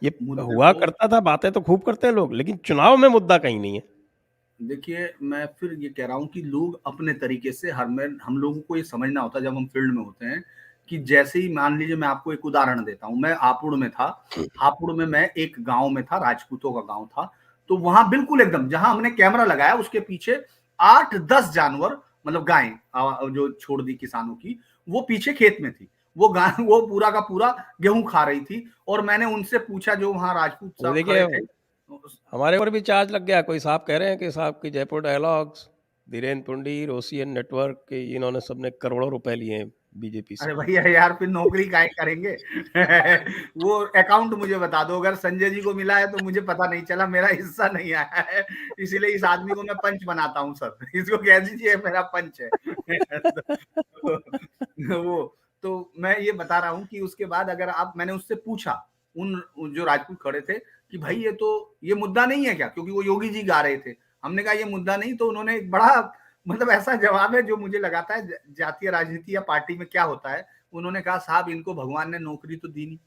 ये मुद्दे हुआ को, करता था, बातें तो खूब करते हैं लोग, लेकिन चुनाव में मुद्दा कहीं नहीं है। देखिए मैं फिर ये कह रहा हूँ कि लोग अपने तरीके से, हर में हम लोगों को ये समझना होता है जब हम फील्ड में होते हैं, कि जैसे ही मान लीजिए, मैं आपको एक उदाहरण देता हूँ, मैं हापुड़ में था। हापुड़ में मैं एक गांव में था, राजपूतों का गांव था। तो वहां बिल्कुल एकदम जहां हमने कैमरा लगाया उसके पीछे 8-10 जानवर, मतलब गायें जो छोड़ दी किसानों की, वो पीछे खेत में थी। वो गाय वो पूरा का पूरा गेहूं खा रही थी। और मैंने उनसे पूछा, जो वहां राजपूत ये साहब देखिए, खड़े थे, हमारे ऊपर भी चार्ज लग गया। कोई साहब कह रहे हैं कि साहब की जयपुर डायलॉग्स, धीरेन्द्र पुंडी, रोसियन नेटवर्क के, इन्होंने सबने करोड़ों रुपए लिए हैं बीजेपी से। अरे भैया यार, फिर नौकरी काहे करेंगे। वो अकाउंट मुझे बता दो, अगर संजय जी को मिला है तो मुझे पता नहीं चला, मेरा हिस्सा नहीं आया है। इसीलिए इस आदमी को मैं पंच बनाता हूँ सर, इसको कह दीजिए मेरा पंच है। वो तो मैं ये बता रहा हूँ कि उसके बाद अगर आप, मैंने उससे पूछा, उन जो राजपूत खड़े थे, कि भाई ये मुद्दा नहीं है क्या, क्योंकि वो योगी जी गा रहे थे। हमने कहा ये मुद्दा नहीं। तो उन्होंने एक बड़ा, मतलब ऐसा जवाब है जो मुझे लगाता है जातीय राजनीति या पार्टी में क्या होता है। उन्होंने कहा साहब इनको भगवान ने नौकरी तो दी नहीं,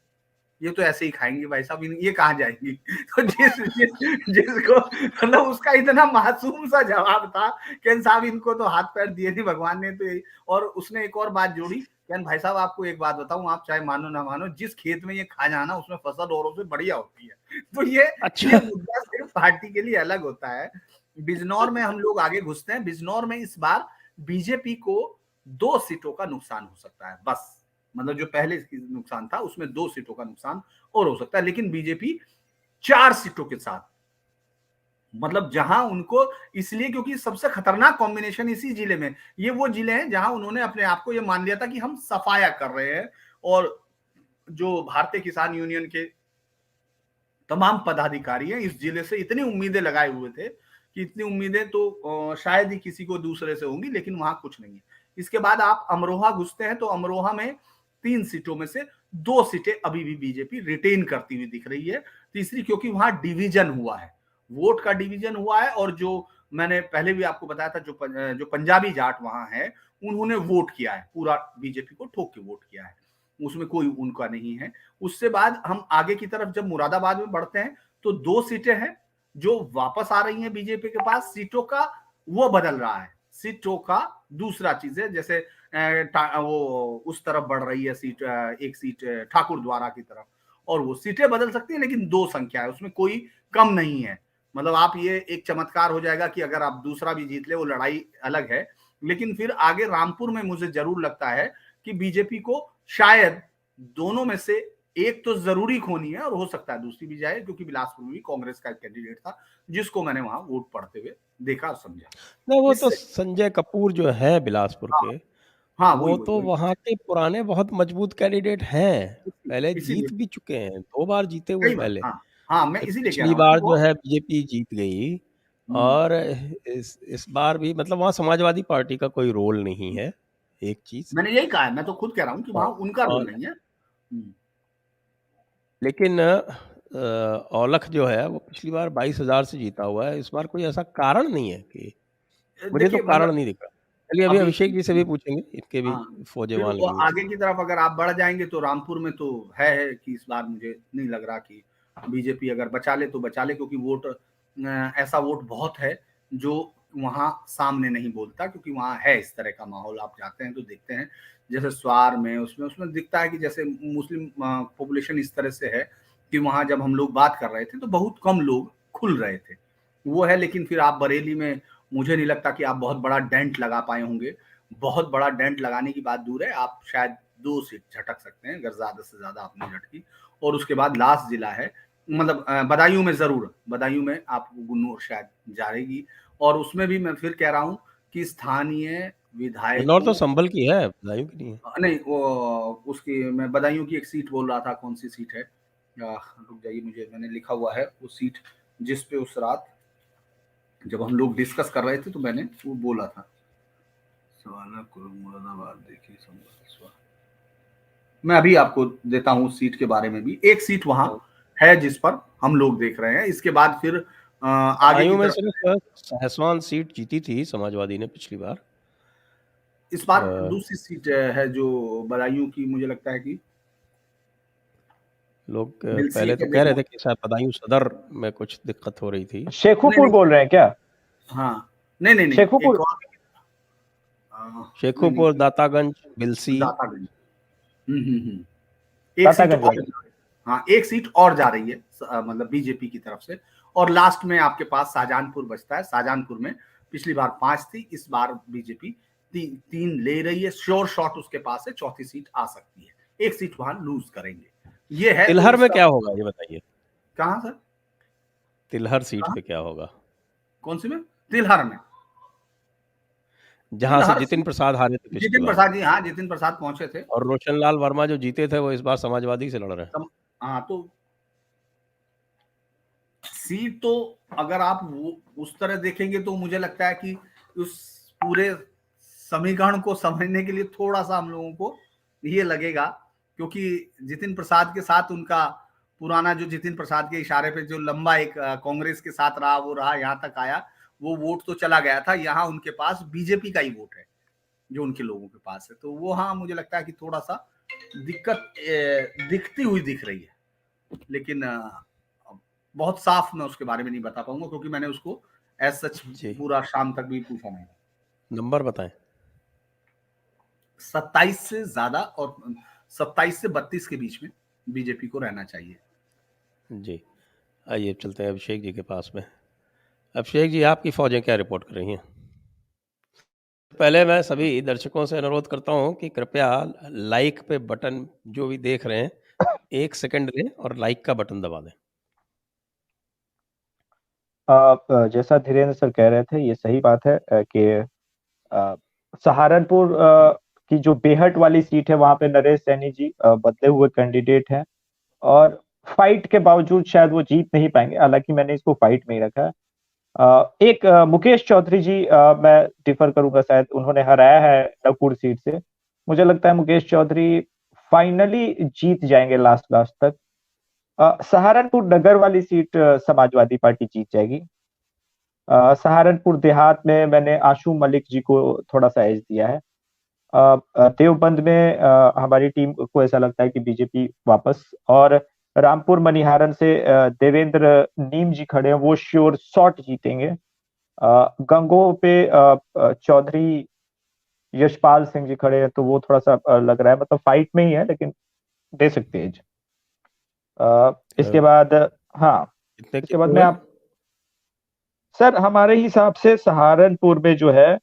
ये तो ऐसे ही खाएंगे भाई साहब, ये कहाँ जाएंगी। तो जिसको मतलब उसका इतना मासूम सा जवाब था कि साहब इनको तो हाथ पैर दिए नहीं भगवान ने, तो और उसने एक और बात जोड़ी, कहन भाई साहब आपको एक बात बताऊं, आप चाहे मानो ना मानो, जिस खेत में ये खा जाना उसमें फसल औरों से बढ़िया होती है। तो ये अच्छा, मुद्दा सिर्फ पार्टी के लिए अलग होता है। बिजनौर में हम लोग आगे घुसते हैं। बिजनौर में इस बार बीजेपी को 2 सीटों का नुकसान हो सकता है बस। मतलब जो पहले नुकसान था उसमें 2 सीटों का नुकसान और हो सकता है, लेकिन बीजेपी 4 सीटों के साथ, मतलब जहां उनको, इसलिए क्योंकि सबसे खतरनाक कॉम्बिनेशन इसी जिले में, ये वो जिले हैं जहां उन्होंने अपने आप को ये मान लिया था कि हम सफाया कर रहे हैं, और जो भारतीय किसान यूनियन के तमाम पदाधिकारी हैं इस जिले से इतनी उम्मीदें लगाए हुए थे कि इतनी उम्मीदें तो शायद ही किसी को दूसरे से होंगी, लेकिन वहां कुछ नहीं है। इसके बाद आप अमरोहा घुसते हैं तो अमरोहा में 3 सीटों में से 2 सीटें अभी भी बीजेपी रिटेन करती हुई दिख रही है। तीसरी, क्योंकि वहां डिवीजन हुआ है, वोट का डिवीजन हुआ है, और जो मैंने पहले भी आपको बताया था, जो पंजाबी जाट वहां है उन्होंने वोट किया है, पूरा बीजेपी को ठोक के वोट किया है, उसमें कोई उनका नहीं है। उससे बाद हम आगे की तरफ जब मुरादाबाद में बढ़ते हैं तो 2 सीटें हैं जो वापस आ रही हैं बीजेपी के पास, सीटों का वो बदल रहा है, सीटों का दूसरा चीज है, जैसे वो उस तरफ बढ़ रही है सीट, एक सीट ठाकुर द्वारा की तरफ, और वो सीटें बदल सकती है, लेकिन 2 संख्या है, उसमें कोई कम नहीं है। मतलब आप, ये एक चमत्कार हो जाएगा कि अगर आप दूसरा भी जीत ले, वो लड़ाई अलग है, लेकिन फिर आगे रामपुर में मुझे जरूर लगता है कि बीजेपी को शायद दोनों में से एक तो जरूरी खोनी है, और हो सकता है दूसरी भी जाए, क्योंकि बिलासपुर में भी कांग्रेस का एक कैंडिडेट था जिसको मैंने वहां वोट पड़ते हुए देखा और समझा। नहीं, वो तो इससे संजय कपूर जो है बिलासपुर हाँ, के, हाँ, वो तो वही वहाँ के पुराने बहुत मजबूत कैंडिडेट हैं, पहले इसीलिए जीत भी चुके हैं, 2 बार जीते वो कई बार, पहले। हाँ, हाँ, मैं तो इसीलिए कह पिछली रहा हूँ कि बार जो वो है बीजेपी जीत गई, और इस बार भी मतलब वहाँ समाजवादी पार्टी का कोई रोल नहीं है, एक चीज़। मैंने यही कहा है, मैं तो खुद कह रहा हूँ कि वहां उनका रोल और नहीं है। लेकिन औलख जो है वो पिछली बार 22,000 से जीता हुआ है, इस बार कोई ऐसा कारण नहीं है कि, मुझे तो देखिए कारण मतलब नहीं दिख रहा। चलिए अभी अभी, अभिषेक जी से भी पूछेंगे, इनके भी हाँ, फौजें फिर वहाँ वो लगी हुई आगे की तरफ अगर आप बढ़ जाएंगे तो रामपुर में तो है कि इस बार मुझे नहीं लग रहा कि बीजेपी अगर बचा ले तो बचा ले, क्योंकि वोट, ऐसा वोट बहुत है जो वहां सामने नहीं बोलता, क्योंकि वहां है इस तरह का माहौल। आप जाते हैं तो देखते हैं, जैसे स्वार में, उसमें दिखता है कि जैसे मुस्लिम पॉपुलेशन इस तरह से है कि वहां जब हम लोग बात कर रहे थे तो बहुत कम लोग खुल रहे थे, वो है। लेकिन फिर आप बरेली में, मुझे नहीं लगता कि आप बहुत बड़ा डेंट लगा पाए होंगे। बहुत बड़ा डेंट लगाने की बात दूर है, आप शायद 2 सीट झटक सकते हैं अगर ज्यादा से ज्यादा आपने झटकी। और उसके बाद लास्ट जिला है, मतलब बदायूं में, जरूर बदायूं में आपको गुन्नूर शायद जाएगी, और उसमें भी मैं फिर कह रहा हूं कि स्थानीय इंदौर तो विधायकों, संभल की है, बदायूं की नहीं है। नहीं वो उसकी, मैं बदायूं की एक सीट बोल रहा था, कौन सी सीट है, रुक जाइए, मुझे मैंने लिखा हुआ है वो सीट, जिस पे उस रात जब हम लोग डिस्कस कर रहे थे तो मैंने वो बोला था, मुरादाबाद, देखिए संभल, मैं अभी आपको देता हूँ उस सीट के बारे में भी। एक सीट वहां है जिस पर हम लोग देख रहे हैं। इसके बाद फिर आगे की बदायूं में तरफ सिर्फ सहसवान सीट जीती थी समाजवादी ने पिछली बार। इस बार दूसरी सीट है जो बदायूं की, मुझे लगता है कि लोग बिलसी पहले है तो क्या, कह रहे देखना। थे कि शायद बदायूं सदर में कुछ दिक्कत हो रही थी। नहीं, शेखुपुर नहीं, बोल रहे हैं क्या? हाँ, नहीं, नहीं, नहीं, एक शेखुपुर, और, नहीं, शेखुपुर, नहीं, दातागंज, बिलसी। दातागंज, एक सीट दातागंज और, में। हाँ, एक सीट और जा रही है, मतलब बीजेपी की तरफ से। और लास्ट में आपके पास शाहजहानपुर बचता है। शाहजहानपुर में पिछली बार 5 थी, इस बार बीजेपी 3 ले रही है, श्योर शॉट उसके पास है, चौथी सीट आ सकती है, एक सीट वहां लूज करेंगे, ये है। तो तिलहर में इसका क्या होगा ये बताइए, कहाँ सर, तिलहर सीट कहाँ, पे क्या होगा, कौन सी में, तिलहर में, जहां से तिलहर जितिन सीट, प्रसाद हारे थे पिछली जितिन बार, प्रसाद जी, हाँ, जितिन प्रसाद पहुंचे थे। और रोशनलाल वर्मा जो जीते थे वो इस बार समाजवादी से लड़ रहे हैं। हाँ, तो सीट तो अगर आप वो उस तरह देखेंगे तो मुझे लगता है कि उस पूरे समीकरण को समझने के लिए थोड़ा सा हम लोगों को ये लगेगा, क्योंकि जितिन प्रसाद के साथ उनका पुराना, जो जितिन प्रसाद के इशारे पे जो लंबा एक कांग्रेस के साथ रहा, वो रहा, यहाँ तक आया, वो वोट तो चला गया था, यहाँ उनके पास बीजेपी का ही वोट है जो उनके लोगों के पास है। तो वो, हाँ, मुझे लगता है कि थोड़ा सा दिक्कत दिखती हुई दिख रही है, लेकिन बहुत साफ मैं उसके बारे में नहीं बता पाऊंगा, क्योंकि मैंने उसको एज सच जी, पूरा शाम तक भी पूछा नहीं। नंबर बताएं। 27 से ज्यादा, और 27 से 32 के बीच में बीजेपी को रहना चाहिए। जी, आइए चलते हैं अभिषेक जी के पास में। अभिषेक जी, आपकी फौजें क्या रिपोर्ट कर रही हैं? पहले मैं सभी दर्शकों से अनुरोध करता हूँ कि कृपया लाइक पे बटन जो भी देख रहे हैं 1 सेकंड लें और लाइक का बटन दबा दें। जैसा धीरेन्द्र सर कह रहे थे ये सही बात है कि सहारनपुर की जो बेहट वाली सीट है वहां पे नरेश सैनी जी बदले हुए कैंडिडेट हैं और फाइट के बावजूद शायद वो जीत नहीं पाएंगे, हालांकि मैंने इसको फाइट में ही रखा है। एक मुकेश चौधरी जी मैं डिफर करूंगा, शायद उन्होंने हराया है नकुड़ सीट से। मुझे लगता है मुकेश चौधरी फाइनली जीत जाएंगे लास्ट तक। सहारनपुर नगर वाली सीट समाजवादी पार्टी जीत जाएगी। सहारनपुर देहात में मैंने आशू मलिक जी को थोड़ा सा एज दिया है। देवबंद में हमारी टीम को ऐसा लगता है कि बीजेपी वापस, और रामपुर मनिहारन से देवेंद्र नीम जी खड़े हैं, वो श्योर शॉट जीतेंगे। गंगोह पे चौधरी यशपाल सिंह जी खड़े हैं, तो वो थोड़ा सा लग रहा है, मतलब फाइट में ही है लेकिन दे सकते हैं। इसके बाद हाँ, कितने इसके बाद कितने में हुए? आप सर हमारे हिसाब से सहारनपुर में जो है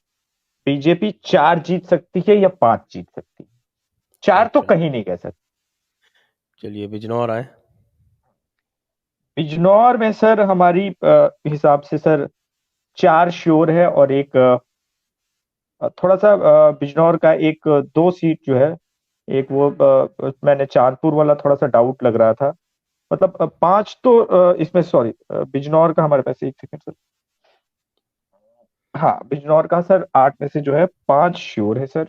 बीजेपी 4 जीत सकती है या 5 जीत सकती है, 4 तो अच्छा, कहीं नहीं कह सकते। चलिए बिजनौर आए। बिजनौर में सर हमारी हिसाब से सर 4 श्योर है और एक थोड़ा सा बिजनौर का एक 2 सीट जो है, एक वो मैंने चांदपुर वाला थोड़ा सा डाउट लग रहा था, मतलब 5 तो इसमें सॉरी बिजनौर का हमारे पास, एक सेकंड सर, हाँ बिजनौर का सर 8 में से जो है 5 श्योर है सर,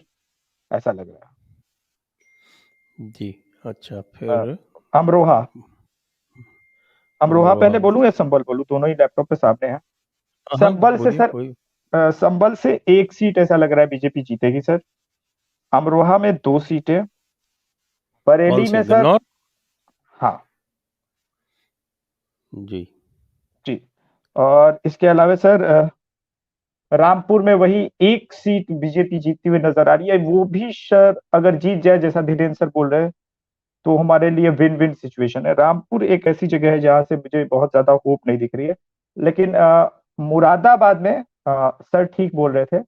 ऐसा लग रहा है। जी, अच्छा फिर अमरोहा अमरोहा पहले बोलूं या संभल बोलूं, दोनों ही लैपटॉप पे सामने हैं। हाँ, संभल से बोलिए सर कोई। संभल से 1 सीट ऐसा लग रहा है बीजेपी जीतेगी सर। अमरोहा में 2 सीटें, कौन बरेली सी? में सर, बिजनौर? हाँ जी, जी, और इसके अलावा सर रामपुर में वही 1 सीट बीजेपी जीतती हुई नजर आ रही है, वो भी सर अगर जीत जाए जैसा धीरेन्द्र सर बोल रहे हैं तो हमारे लिए विन विन सिचुएशन है। रामपुर एक ऐसी जगह है जहां से मुझे बहुत ज्यादा होप नहीं दिख रही है, लेकिन मुरादाबाद में सर ठीक बोल रहे थे।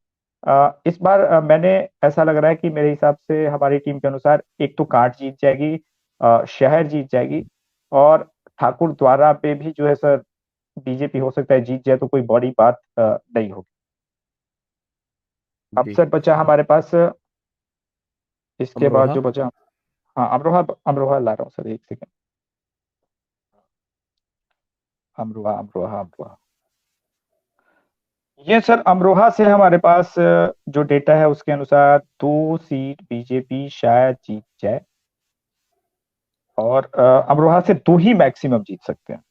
इस बार मैंने ऐसा लग रहा है कि मेरे हिसाब से हमारी टीम के अनुसार एक तो कांट जीत जाएगी, शहर जीत जाएगी, और ठाकुर द्वारा पे भी जो है सर बीजेपी हो सकता है जीत जाए, तो कोई बड़ी बात नहीं होगी। अब जी। सर बचा हमारे पास इसके बाद अमरोहा? जो बचा, हाँ अमरोहा ला रहा हूँ सर, एक सेकंड। अमरोहा ये सर अमरोहा से हमारे पास जो डेटा है उसके अनुसार 2 सीट बीजेपी शायद जीत जाए, और अमरोहा से 2 ही मैक्सिमम जीत सकते हैं।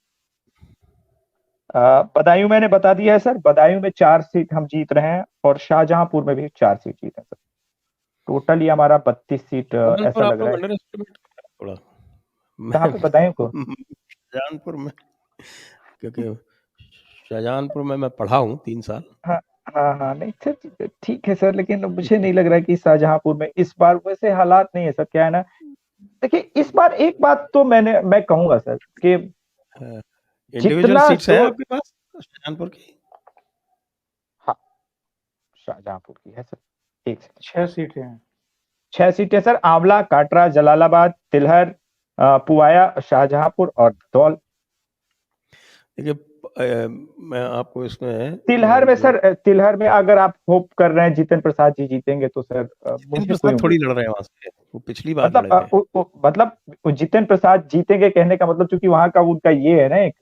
बदायूं मैंने बता दिया है सर, बदायूं में 4 सीट हम जीत रहे हैं, और शाहजहांपुर में भी 4 सीट जीते हैं सर। टोटली हमारा 32 सीट जबलपुर ऐसा आप लग लोग रहा है। अंडर एस्टिमेट कर रहे हैं थोड़ा। कहाँ पे बदायूं को? शाहजहानपुर में, क्योंकि शाहजहानपुर में मैं पढ़ा हूँ 3 साल। हाँ हाँ नहीं सर ठीक है सर, लेकिन मुझे नहीं लग रहा है कि शाहजहांपुर में इस बार वैसे हालात नहीं है सर। क्या है ना, देखिए इस बार एक बात तो मैं कहूंगा सर कि इंडिविजुअल जितना सीट्स हैं जोर, आपके पास शाहजहानपुर की? हाँ शाहजहांपुर की है सर, एक सेकंड, 6 सीटें हैं। 6 सीटें सर, आंवला, काटरा, जलालाबाद, तिलहर, पुवाया, शाहजहांपुर और दौल। देखिए मैं आपको इसमें तिलहर में जो सर, तिलहर में अगर आप होप कर रहे हैं जितेंद्र प्रसाद जी जीतेंगे तो सर जितेंद्र मुझे कोई प्रसाद थोड़ी उम्मीद, लड़ रहे हैं वहां से, वो पिछली बार मतलब लड़े थे। मतलब जितेंद्र प्रसाद जीतेंगे कहने का मतलब, क्योंकि वहां का उनका ये है ना, एक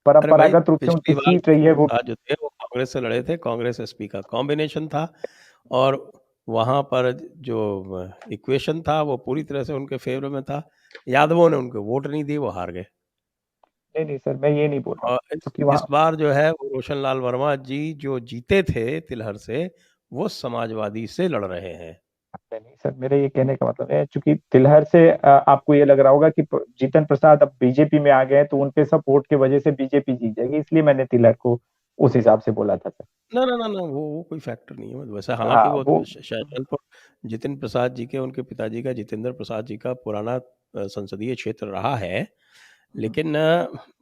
अरे भाई परंपरागत रूप से पिछली उनकी बार सीट रही है वो। प्रसाद जो थे वो कांग्रेस से लड़े थे, कांग्रेस एसपी का कॉम्बिनेशन था, और वहां पर जो इक्वेशन था वो पूरी तरह से उनके फेवर में था। यादवों ने उनको वोट नहीं दी, वो हार गए। नहीं सर मैं ये नहीं बोल रहा हूँ, और क्योंकि इस वहाँ बार जो है वो रोशन लाल वर्मा जी जो जीते थे तिलहर से, वो समाजवादी से लड़ रहे हैं। नहीं सर, मेरे ये कहने का मतलब है, चूंकि तिलहर से आपको ये लग रहा होगा कि जितेंद्र प्रसाद अब बीजेपी में आ गए हैं तो उनके सपोर्ट की वजह से बीजेपी जीत जाएगी, इसलिए मैंने तिलहर को उस हिसाब से बोला था सर। ना ना ना ना, वो कोई फैक्टर नहीं है वैसे। हालांकि हाँ वो वो शाहजहानपुर जितेंद्र प्रसाद जी के, उनके पिताजी का जितेंद्र प्रसाद जी का पुराना संसदीय क्षेत्र रहा है, लेकिन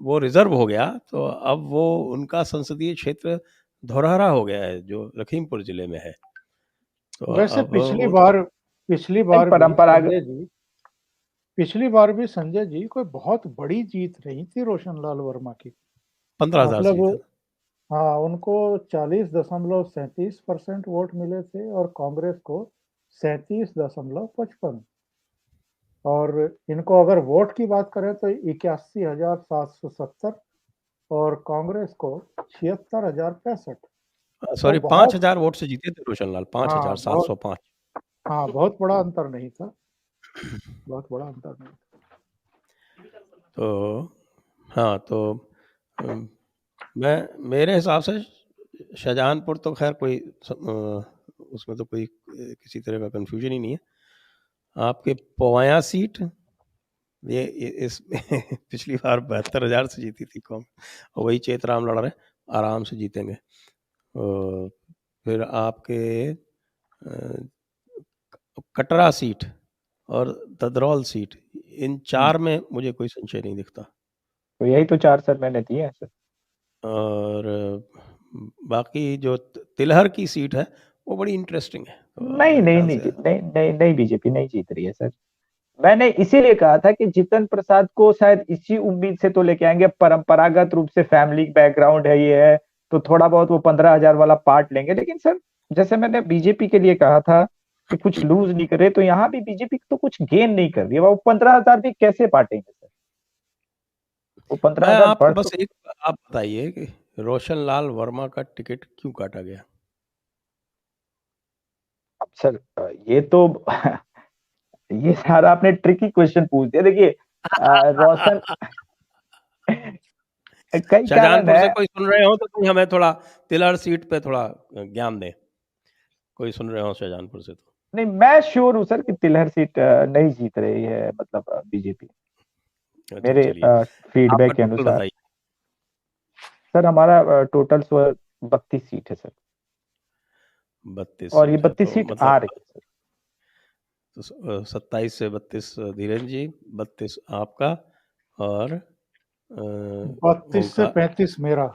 वो रिजर्व हो गया, तो अब वो उनका संसदीय क्षेत्र धौरहरा हो गया है जो लखीमपुर जिले में है। तो वैसे अब पिछली वो बार नहीं, भी परंपरागत संजय जी, पिछली बार भी संजय जी कोई बहुत बड़ी जीत नहीं थी रोशन लाल वर्मा की। 15,000 से मतलब जीता था। हाँ, उनको 40.37% वोट मिले थे और कांग्रेस को 37.55। और इनको अगर वोट की बात करें तो 81,770 और कांग्रेस को 76,065। तो सॉरी, बहुत 5,000 वोट से जीते थे रोशन लाल, हाँ, बहुत 5,705। हाँ, बहुत बड़ा अंतर नहीं था, बहुत बड़ा अंतर नहीं था। तो हाँ, तो मेरे हिसाब से शाहजहांपुर तो खैर कोई उसमें तो कोई किसी तरह का कंफ्यूजन ही नहीं है। आपके पोवाया सीट ये इस पिछली बार 72,000 से जीती थी कांग्रेस, और वही चेतराम लड़ रहे, आराम से जीतेंगे। फिर आपके कटरा सीट और ददरौल सीट, इन 4 में मुझे कोई संशय नहीं दिखता। तो यही तो 4 सर मैंने दिए हैं सर। और बाकी जो तिलहर की सीट है वो बड़ी इंटरेस्टिंग है। तो नहीं मेरे नहीं ख्याल नहीं से नहीं नहीं नहीं, बीजेपी नहीं जीत रही है सर। मैंने इसीलिए कहा था कि जितन प्रसाद को शायद इसी उम्मीद से तो लेके आएंगे, परंपरागत रूप से फैमिली बैकग्राउंड है ये है, तो थोड़ा बहुत वो 15,000 वाला पार्ट लेंगे। लेकिन सर जैसे मैंने बीजेपी के लिए कहा था कि कुछ लूज नहीं कर रहे, तो यहाँ भी बीजेपी तो कुछ गेन नहीं कर रही है। वो 15,000 भी कैसे बांटेंगे सर? वो मैं 15,000 आपको बढ़ बस तो एक आप बताइए कि रोशन लाल वर्मा का टिकट क्यों काटा गया? अब सर ये तो ये सारा आपने ट्रिकी क्वेश्चन पूछ दिया। देखिए रोशन कई कारण शाहजहांपुर है। से कोई सुन रहे हो तो कोई हमें थोड़ा तिलहर सीट पे थोड़ा ज्ञान दे, कोई सुन रहे हो शाहजहांपुर से तो। नहीं, मैं श्योर हूँ सर कि तिलहर सीट नहीं जीत रही है, मतलब बीजेपी, अच्छा, मेरे चलिए फीडबैक आपका के टोटल अनुसार। बताइए। सर हमारा टोटल 32 सीट है सर, 32 और ये सीट है 32 तो सीट मतलब आ रही है सर। तो 27 से 32 धीरेन्द्र जी, 32 आपका, और 32 से ओंकार 35 मेरा।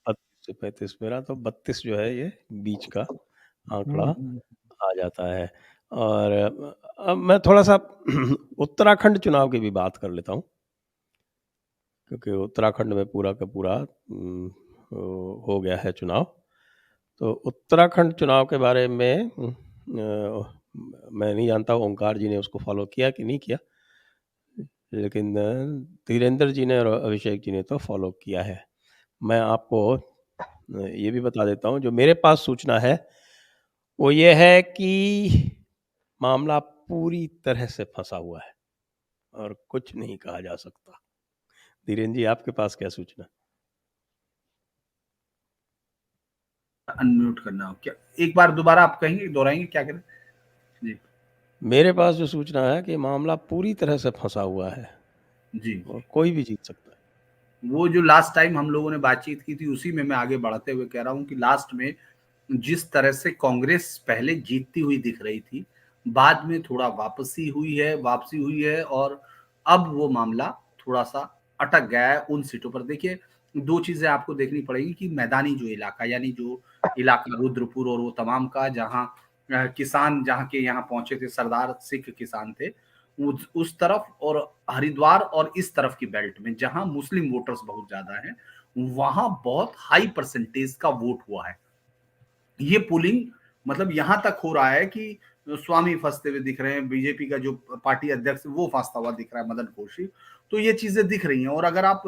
32 से 35 मेरा, तो 32 जो है ये बीच का आंकड़ा हम्म। आ जाता है। और अब मैं थोड़ा सा उत्तराखंड चुनाव की भी बात कर लेता हूँ, क्योंकि उत्तराखंड में पूरा का पूरा हो गया है चुनाव। तो उत्तराखंड चुनाव के बारे में मैं नहीं जानता ओंकार जी ने उसको फॉलो किया कि नहीं किया, लेकिन धीरेन्द्र जी ने और अभिषेक जी ने तो फॉलो किया है। मैं आपको ये भी बता देता हूँ, जो मेरे पास सूचना है वो ये है कि मामला पूरी तरह से फंसा हुआ है और कुछ नहीं कहा जा सकता। धीरेन्द्र जी, आपके पास क्या सूचना? अनम्यूट करना हो क्या? एक बार दोबारा आप कहेंगे, दोहराएंगे, क्या करें जी? मेरे पास जो सूचना है कि मामला पूरी तरह से फंसा हुआ है जी, और कोई भी जीत सकता है। वो जो लास्ट टाइम हम लोगों ने बातचीत की थी उसी में मैं आगे बढ़ते हुए कह रहा हूं कि लास्ट में जिस तरह से कांग्रेस पहले जीतती हुई दिख रही थी, बाद में थोड़ा वापसी हुई है और अब वो मामला थोड़ा सा अटक गया है उन सीटों पर। देखिए, दो चीजें आपको देखनी पड़ेगी कि मैदानी जो इलाका, यानी जो इलाका रुद्रपुर और वो तमाम का, जहां किसान जहां के यहाँ पहुंचे थे, सरदार सिख किसान थे, उस तरफ, और हरिद्वार और इस तरफ की बेल्ट में जहां मुस्लिम वोटर्स बहुत ज्यादा हैं, वहां बहुत हाई परसेंटेज का वोट हुआ है। ये पोलिंग मतलब यहां तक हो रहा है कि स्वामी फंसते हुए दिख रहे हैं, बीजेपी का जो पार्टी अध्यक्ष वो फंसता हुआ दिख रहा है, मदन कौशिक। तो ये चीजें दिख रही हैं। और अगर आप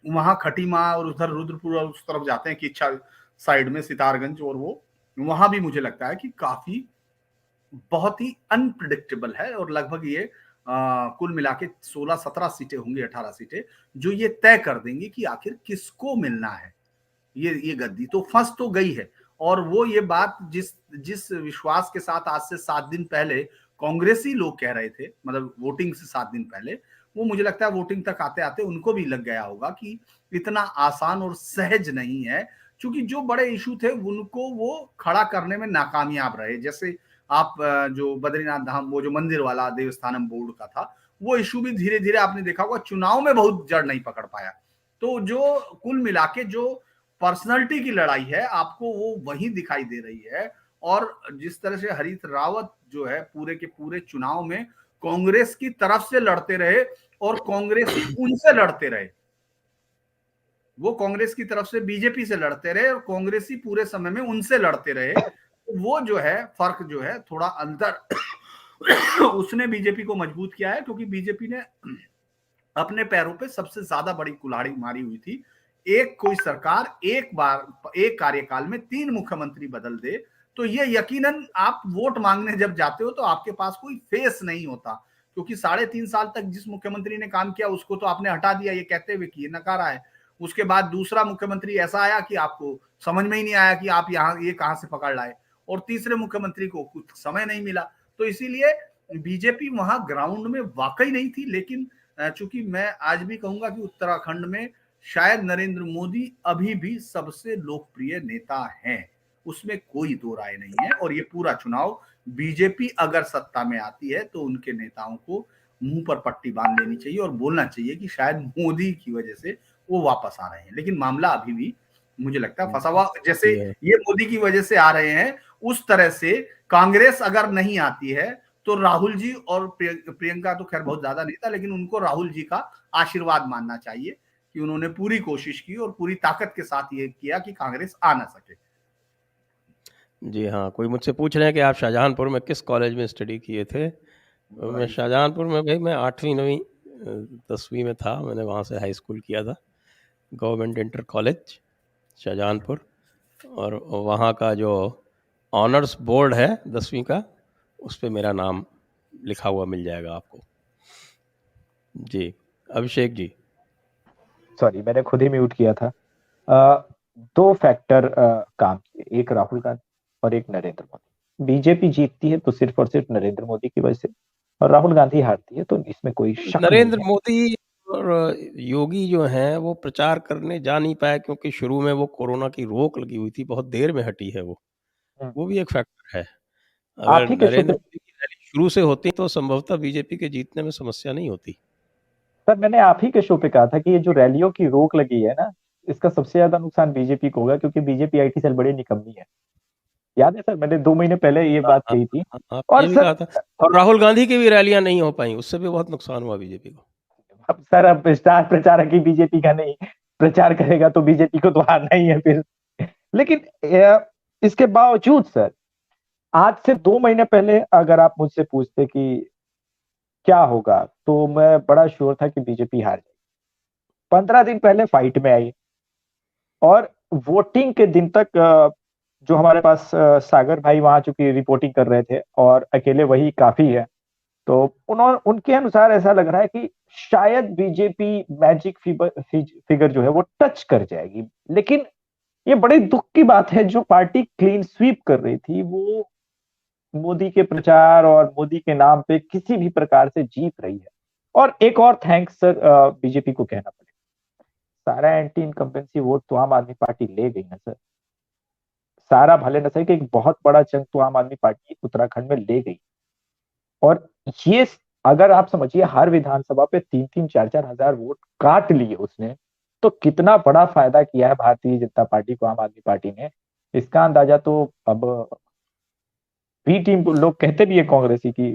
वहां खटीमा और उधर रुद्रपुर और उस तरफ जाते हैं कि इच्छा साइड में सितारगंज, और वो वहां भी मुझे लगता है कि काफी बहुत ही अनप्रिडिक्टेबल है। और लगभग ये कुल मिला के 16-17 सीटें होंगी, 18 सीटें, जो ये तय कर देंगी कि आखिर किसको मिलना है ये गद्दी। तो फंस तो गई है। और वो ये बात जिस जिस विश्वास के साथ आज से 7 दिन पहले कांग्रेसी लोग कह रहे थे, मतलब वोटिंग से 7 दिन पहले, वो मुझे लगता है वोटिंग तक आते आते उनको भी लग गया होगा कि इतना आसान और सहज नहीं है। क्योंकि जो बड़े इशू थे उनको वो खड़ा करने में नाकामयाब रहे। जैसे आप जो बद्रीनाथ धाम, वो जो मंदिर वाला देवस्थानम बोर्ड का था, वो इशू भी धीरे धीरे आपने देखा होगा चुनाव में बहुत जड़ नहीं पकड़ पाया। तो जो कुल मिला के जो पर्सनालिटी की लड़ाई है, आपको वो वही दिखाई दे रही है। और जिस तरह से हरीश रावत जो है पूरे के पूरे चुनाव में कांग्रेस की तरफ से लड़ते रहे और कांग्रेसी उनसे लड़ते रहे, वो कांग्रेस की तरफ से बीजेपी से लड़ते रहे और कांग्रेसी पूरे समय में उनसे लड़ते रहे, तो वो जो है फर्क जो है थोड़ा अंदर उसने बीजेपी को मजबूत किया है, क्योंकि बीजेपी ने अपने पैरों पे सबसे ज्यादा बड़ी कुल्हाड़ी मारी हुई थी। एक कोई सरकार एक बार एक कार्यकाल में 3 मुख्यमंत्री बदल दे तो ये यकीनन आप वोट मांगने जब जाते हो तो आपके पास कोई फेस नहीं होता, क्योंकि 3.5 साल तक जिस मुख्यमंत्री ने काम किया उसको तो आपने हटा दिया ये कहते हुए कि ये नकारा है। उसके बाद दूसरा मुख्यमंत्री ऐसा आया कि आपको समझ में ही नहीं आया कि आप यहाँ ये कहां से पकड़ लाए, और तीसरे मुख्यमंत्री को कुछ समय नहीं मिला। तो इसीलिए बीजेपी वहां ग्राउंड में वाकई नहीं थी। लेकिन चूंकि मैं आज भी कहूंगा कि उत्तराखंड में शायद नरेंद्र मोदी अभी भी सबसे लोकप्रिय नेता हैं, उसमें कोई दो राय नहीं है। और ये पूरा चुनाव बीजेपी अगर सत्ता में आती है तो उनके नेताओं को मुंह पर पट्टी बांध लेनी चाहिए और बोलना चाहिए कि शायद मोदी की वजह से वो वापस आ रहे हैं। लेकिन मामला अभी भी मुझे लगता है फंसा हुआ, जैसे ये मोदी की वजह से आ रहे हैं उस तरह से कांग्रेस अगर नहीं आती है तो राहुल जी और प्रियंका तो खैर बहुत ज्यादा नहीं था, लेकिन उनको राहुल जी का आशीर्वाद मानना चाहिए कि उन्होंने पूरी कोशिश की और पूरी ताकत के साथ ये किया कि कांग्रेस आ ना सके। जी हाँ, कोई मुझसे पूछ रहे हैं कि आप शाहजहांपुर में किस कॉलेज में स्टडी किए थे? मैं शाहजहांपुर में भाई मैं 8वीं 9वीं 10वीं में था, मैंने वहाँ से हाई स्कूल किया था, गवर्नमेंट इंटर कॉलेज शाहजहांपुर। और वहाँ का जो ऑनर्स बोर्ड है 10वीं का, उस पे मेरा नाम लिखा हुआ मिल जाएगा आपको। जी अभिषेक जी। सॉरी, मैंने खुद ही म्यूट किया था। दो फैक्टर काम किए, एक राहुल गांधी और एक नरेंद्र मोदी। बीजेपी जीतती है तो सिर्फ और सिर्फ नरेंद्र मोदी की वजह से, और राहुल गांधी हारती है तो इसमें कोई शक नरेंद्र नहीं है। मोदी और योगी जो हैं वो प्रचार करने जा नहीं पाए क्योंकि शुरू में वो कोरोना की रोक लगी हुई थी, बहुत देर में हटी है वो भी एक फैक्टर है। आप अगर ही के शो नरेंद्र पे मोदी की रैली शुरू से होती तो संभवतः बीजेपी के जीतने में समस्या नहीं होती। सर, मैंने आप ही के शो पे कहा था कि ये जो रैलियों की रोक लगी है ना, इसका सबसे ज्यादा नुकसान बीजेपी को होगा, क्योंकि बीजेपी आईटी सेल बड़ी निकम्मी है। याद है सर, मैंने 2 महीने पहले ये हाँ बात हाँ कही थी। हाँ, हाँ, और ये भी सर, कहा था। और राहुल गांधी की भी रैलियां नहीं हो पाई, उससे भी बहुत नुकसान हुआ बीजेपी को। अब सर, अब स्टार प्रचारक ही बीजेपी का नहीं प्रचार करेगा तो बीजेपी को तो हारना ही है फिर। लेकिन इसके बावजूद सर, आज से 2 महीने पहले अगर आप मुझसे पूछते कि क्या होगा, तो मैं बड़ा श्योर था कि बीजेपी हार जाएगी। 15 दिन पहले फाइट में आई, और वोटिंग के दिन तक जो हमारे पास सागर भाई वहां चूंकि रिपोर्टिंग कर रहे थे और अकेले वही काफी है, तो उनके अनुसार ऐसा लग रहा है कि शायद बीजेपी मैजिक फिगर जो है वो टच कर जाएगी। लेकिन ये बड़े दुख की बात है, जो पार्टी क्लीन स्वीप कर रही थी वो मोदी के प्रचार और मोदी के नाम पे किसी भी प्रकार से जीत रही है। और एक और थैंक्स सर बीजेपी को कहना पड़ेगा, सारा एंटी इनकम्बेंसी वोट तो आम आदमी पार्टी ले गई ना सर। सारा भले न सही कि एक बहुत बड़ा चंक तो आम आदमी पार्टी उत्तराखंड में ले गई। और ये अगर आप समझिए, हर विधानसभा पे 3-3, 4-4 हजार वोट काट लिए उसने, तो कितना बड़ा फायदा किया है भारतीय जनता पार्टी को आम आदमी पार्टी ने, इसका अंदाजा तो अब बी टीम लोग कहते भी है कांग्रेसी की।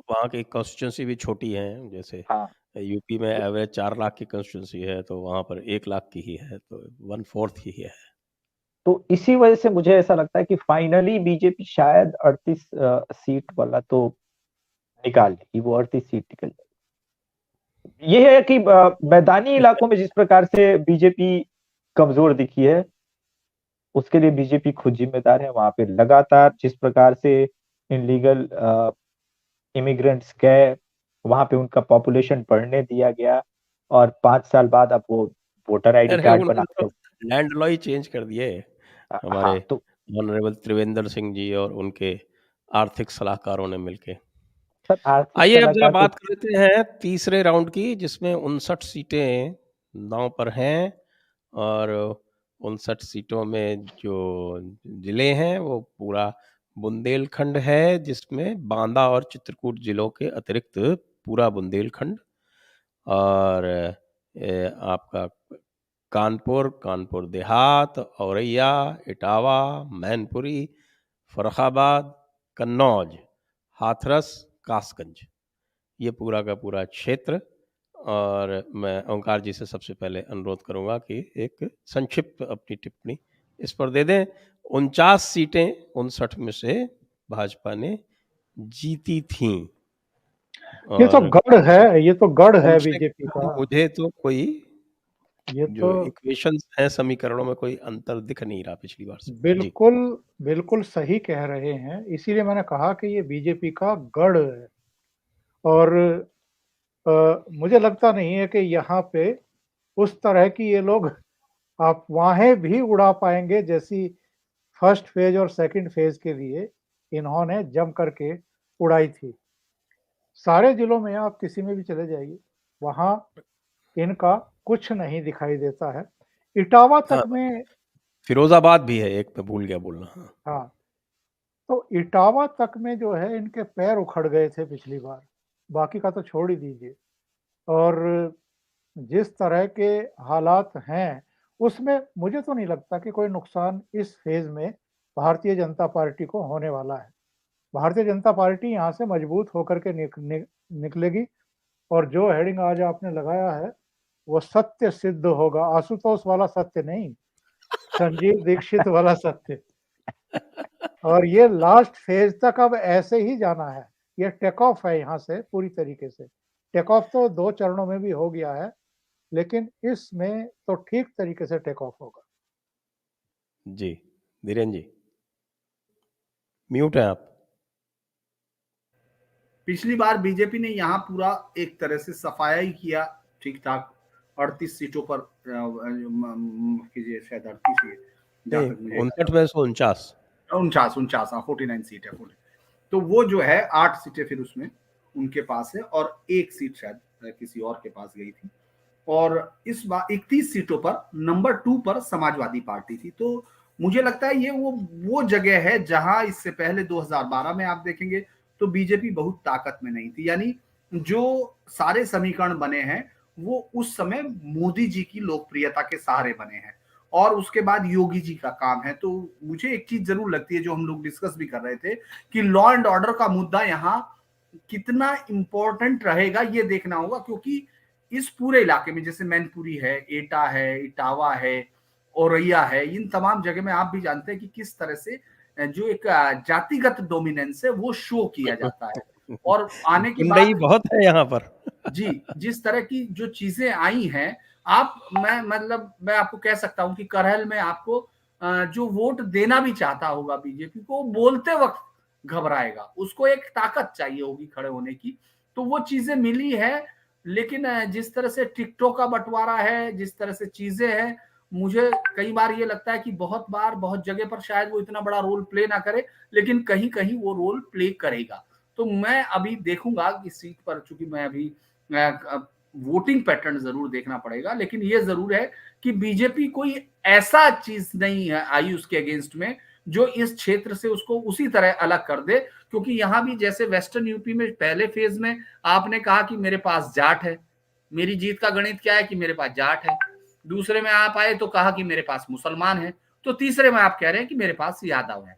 वहाँ की कॉन्स्टिट्यूंसी भी छोटी है, जैसे हाँ, यूपी में एवरेज 4 लाख की कॉन्स्टिट्यूंसी है, तो वहाँ पर 1 लाख की ही है, तो 1/4 ही है। तो इसी वजह से मुझे ऐसा लगता है कि फाइनली बीजेपी शायद 38 सीट वाला तो निकाल लेगी, वो 38 सीट निकल जाएगी। ये है कि मैदानी इलाकों में जिस प्रकार से बीजेपी कमजोर दिखी है, उसके लिए बीजेपी खुद जिम्मेदार है। वहां पे लगातार जिस प्रकार से इनलीगल इमिग्रेंट्स गए, वहां पे उनका पॉपुलेशन बढ़ने दिया गया, और 5 साल बाद अब वो वोटर आईडी अरे कार्ड बना उन्होंने तो लैंड लॉ ही चेंज कर दिए हमारे हाँ, तो ऑनरेबल त्रिवेंद्र सिंह जी और उनके आर्थिक सलाहकारों ने मिलके। सर आर्थिक आइए अब जरा सलाहकार तो बात कर लेते हैं तीसरे राउंड की, जिसमें 59 सीटें दांव पर हैं, और 59 सीटों में जो जिले हैं वो पूरा बुंदेलखंड है, जिसमें बांदा और चित्रकूट जिलों के अतिरिक्त पूरा बुंदेलखंड, और आपका कानपुर, कानपुर देहात, औरैया, इटावा, मैनपुरी, फर्रुखाबाद, कन्नौज, हाथरस, कासगंज, ये पूरा का पूरा क्षेत्र। और मैं ओंकार जी से सबसे पहले अनुरोध करूंगा कि एक संक्षिप्त अपनी टिप्पणी इस पर दे दें। 49 सीटें 59 में से भाजपा ने जीती थीं। ये तो और गढ़ है, ये तो गढ़ है हमसे बीजेपी का। मुझे तो कोई ये जो तो इक्वेशंस हैं समीकरणों में कोई अंतर दिख नहीं रहा पिछली बार से। जी बिल्कुल बिल्कुल सही कह रहे हैं, इसीलिए मैंने कहा कि ये बीजेपी का गढ़ है। और मुझे लगता नहीं है कि यहाँ पे उस तरह की ये लोग अफवाहें भी उड़ा पाएंगे जैसी फर्स्ट फेज और सेकंड फेज के लिए इन्होंने जम करके उड़ाई थी। सारे जिलों में आप किसी में भी चले जाइए, वहाँ इनका कुछ नहीं दिखाई देता है। इटावा हाँ, तक में फिरोजाबाद भी है, एक मैं भूल गया बोलना। हाँ हाँ, तो इटावा तक में जो है इनके पैर उखड़ गए थे पिछली बार, बाकी का तो छोड़ ही दीजिए। और जिस तरह के हालात हैं, उसमें मुझे तो नहीं लगता कि कोई नुकसान इस फेज़ में भारतीय जनता पार्टी को होने वाला है। भारतीय जनता पार्टी यहाँ से मजबूत होकर के निकलेगी और जो हेडिंग आज आपने लगाया है, वो सत्य सिद्ध होगा। आशुतोष वाला सत्य नहीं, संजीव दीक्षित वाला सत्य। और ये लास्ट फेज तक अब ऐसे ही जाना है। ये टेक ऑफ है यहाँ से पूरी तरीके से। टेक ऑफ तो 2 चरणों में भी हो गया है, लेकिन इसमें तो ठीक तरीके से टेक ऑफ होगा। जी, धीरेन्द्र जी म्यूट है आप। पिछली बार बीजेपी ने यहाँ पूरा एक तरह से सफाया ही किया, ठीक ठाक 38 सीटों पर कीजिए, शायद 38 ही है जहां तक मुझे 59 में से 49 49 सीट है। तो वो जो है 8 सीटें फिर उसमें उनके पास है और 1 सीट शायद किसी और के पास गई थी। और इस बार 31 सीटों पर नंबर 2 पर समाजवादी पार्टी थी। तो मुझे लगता है ये वो जगह है जहां इससे पहले 2012 में आप देखेंगे तो बीजेपी बहुत ताकत में नहीं थी। यानी जो सारे समीकरण बने हैं वो उस समय मोदी जी की लोकप्रियता के सहारे बने हैं और उसके बाद योगी जी का काम है। तो मुझे एक चीज जरूर लगती है जो हम लोग डिस्कस भी कर रहे थे कि लॉ एंड ऑर्डर का मुद्दा यहाँ कितना इंपॉर्टेंट रहेगा ये देखना होगा, क्योंकि इस पूरे इलाके में जैसे मैनपुरी है, एटा है, इटावा है, औरैया है, इन तमाम जगह में आप भी जानते हैं कि किस तरह से जो एक जातिगत डोमिनेंस है वो शो किया जाता है। और आने के गुंडई बाद बहुत है यहाँ पर। जी, जिस तरह की जो चीजें आई हैं, मैं आपको कह सकता हूं कि करहल में आपको जो वोट देना भी चाहता होगा बीजेपी को, बोलते वक्त घबराएगा, उसको एक ताकत चाहिए होगी खड़े होने की। तो वो चीजें मिली है, लेकिन जिस तरह से टिकटों का बंटवारा है, जिस तरह से चीजें हैं, मुझे कई बार ये लगता है कि बहुत बार बहुत जगह पर शायद वो इतना बड़ा रोल प्ले ना करे, लेकिन कहीं कहीं वो रोल प्ले करेगा। तो मैं अभी देखूंगा कि सीट पर, चूंकि मैं अभी वोटिंग पैटर्न जरूर देखना पड़ेगा, लेकिन ये जरूर है कि बीजेपी कोई ऐसा चीज नहीं है आई उसके अगेंस्ट में जो इस क्षेत्र से उसको उसी तरह अलग कर दे। क्योंकि यहां भी जैसे वेस्टर्न यूपी में पहले फेज में आपने कहा कि मेरे पास जाट है, मेरी जीत का गणित क्या है कि मेरे पास जाट है। दूसरे में आप आए तो कहा कि मेरे पास मुसलमान है। तो तीसरे में आप कह रहे हैं कि मेरे पास यादव है।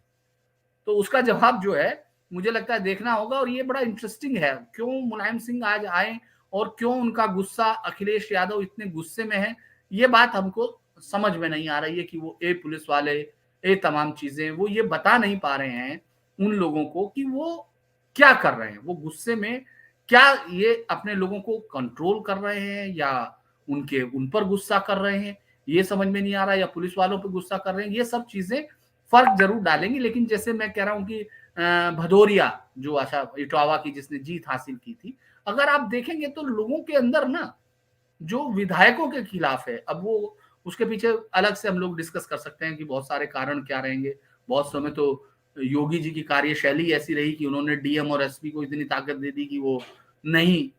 तो उसका जवाब जो है मुझे लगता है देखना होगा। और ये बड़ा इंटरेस्टिंग है, क्यों मुलायम सिंह आज आए और क्यों उनका गुस्सा, अखिलेश यादव इतने गुस्से में है, ये बात हमको समझ में नहीं आ रही है कि वो पुलिस वाले तमाम चीजें वो ये बता नहीं पा रहे हैं उन लोगों को कि वो क्या कर रहे हैं। वो गुस्से में क्या ये अपने लोगों को कंट्रोल कर रहे हैं या उन पर गुस्सा कर रहे हैं, ये समझ में नहीं आ रहा, या पुलिस वालों पर गुस्सा कर रहे हैं। ये सब चीजें फर्क जरूर डालेंगी। लेकिन जैसे मैं कह रहा हूं कि भदौरिया जो आशा इटावा की जिसने जीत हासिल की थी, अगर आप देखेंगे तो लोगों के अंदर ना जो विधायकों के खिलाफ है, अब वो उसके पीछे अलग से हम लोग डिस्कस कर सकते हैं कि बहुत सारे कारण क्या रहेंगे। बहुत समय तो योगी जी की कार्यशैली ऐसी रही कि उन्होंने डीएम और एसपी को इतनी ताकत दे दी कि वो नहीं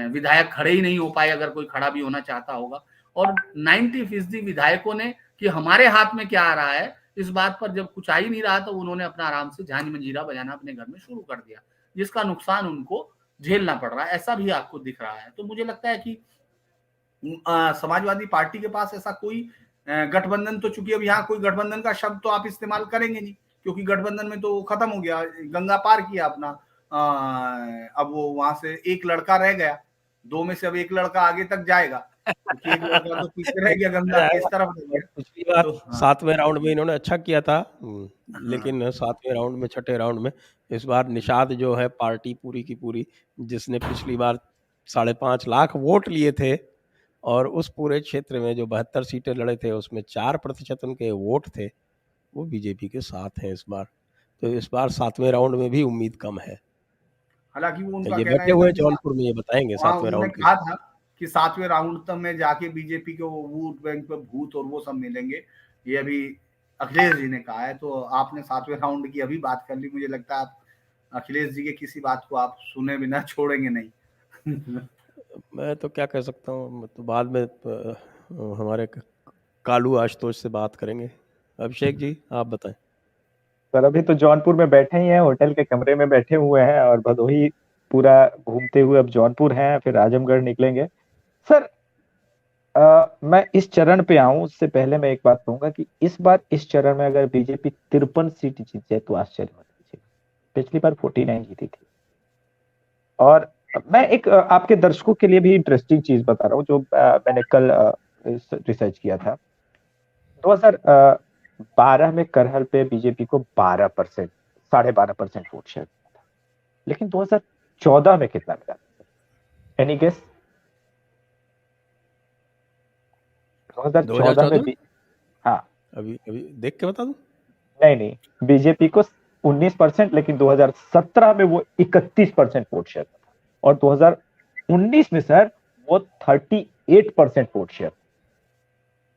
विधायक खड़े ही नहीं हो पाए अगर कोई खड़ा भी होना चाहता होगा। और 90% विधायकों ने कि हमारे हाथ में क्या आ रहा है, इस बात पर जब कुछ आ ही नहीं रहा तो उन्होंने अपना आराम से झांझ मंजीरा बजाना अपने घर में शुरू कर दिया, जिसका नुकसान उनको झेलना पड़ रहा है। ऐसा भी आपको दिख रहा है। तो मुझे लगता है कि समाजवादी पार्टी के पास ऐसा कोई गठबंधन, तो चूंकि अब यहाँ कोई गठबंधन का शब्द तो आप इस्तेमाल करेंगे नहीं, क्योंकि गठबंधन में तो खत्म हो गया, गंगा पार किया अपना। अब वो वहां से एक लड़का रह गया, 2 में से अब एक लड़का आगे तक जाएगा, क्योंकि एक लड़का तो पीछे रह गया, गंगा के इस तरफ रह और गया। पिछली बार तो हाँ, 7वें राउंड में इन्होंने अच्छा किया था, हाँ, लेकिन 7वें राउंड में, छठे राउंड में इस बार निषाद जो है पार्टी पूरी की पूरी, जिसने पिछली बार 5.5 लाख वोट लिए थे और उस पूरे क्षेत्र में जो 72 सीटें लड़े थे उसमें 4% उनके वोट थे, वो बीजेपी के साथ हैं इस बार। तो इस बार 7वें राउंड में भी उम्मीद कम है। हालांकि वो उनका ये कहना बैठे है हुए कि जौनपुर में, ये बताएंगे वहाँ 7वें उन्होंने राउंड की। कहा था कि 7वें राउंड तक में जाके बीजेपी को वोट बैंक पे भूत और वो सब मिलेंगे, ये अभी अखिलेश जी ने कहा है। तो आपने 7वें राउंड की अभी बात कर ली, मुझे लगता है आप अखिलेश जी के किसी बात को आप सुने बिना छोड़ेंगे नहीं। मैं तो क्या कह सकता हूँ, तो बाद में हमारे कालू आशुतोष से बात करेंगे। अभिषेक जी आप बताएं। सर अभी तो जौनपुर में बैठे ही हैं, होटल के कमरे में बैठे हुए हैं और भदोही पूरा घूमते हुए अब जौनपुर हैं, फिर आजमगढ़ निकलेंगे। सर मैं इस चरण पे आऊं उससे पहले मैं एक बात कहूंगा कि इस बार इस चरण में अगर बीजेपी 53 सीट जीत जाए तो आश्चर्य मत कीजिए। पिछली बार 49 जीती थी। और मैं एक आपके दर्शकों के लिए भी इंटरेस्टिंग चीज बता रहा हूँ जो मैंने कल रिसर्च किया था। 2012 में करहल पे बीजेपी को 12%, 12.5% वोट शेयर मिला था, लेकिन 2014 में कितना मिला? Any guess? 2014 में 2014 हाँ, अभी अभी देख के बता दूं। नहीं बीजेपी को 19%, लेकिन 2017 में वो 31% वोट शेयर था और 2019 में सर वो 38% वोट शेयर।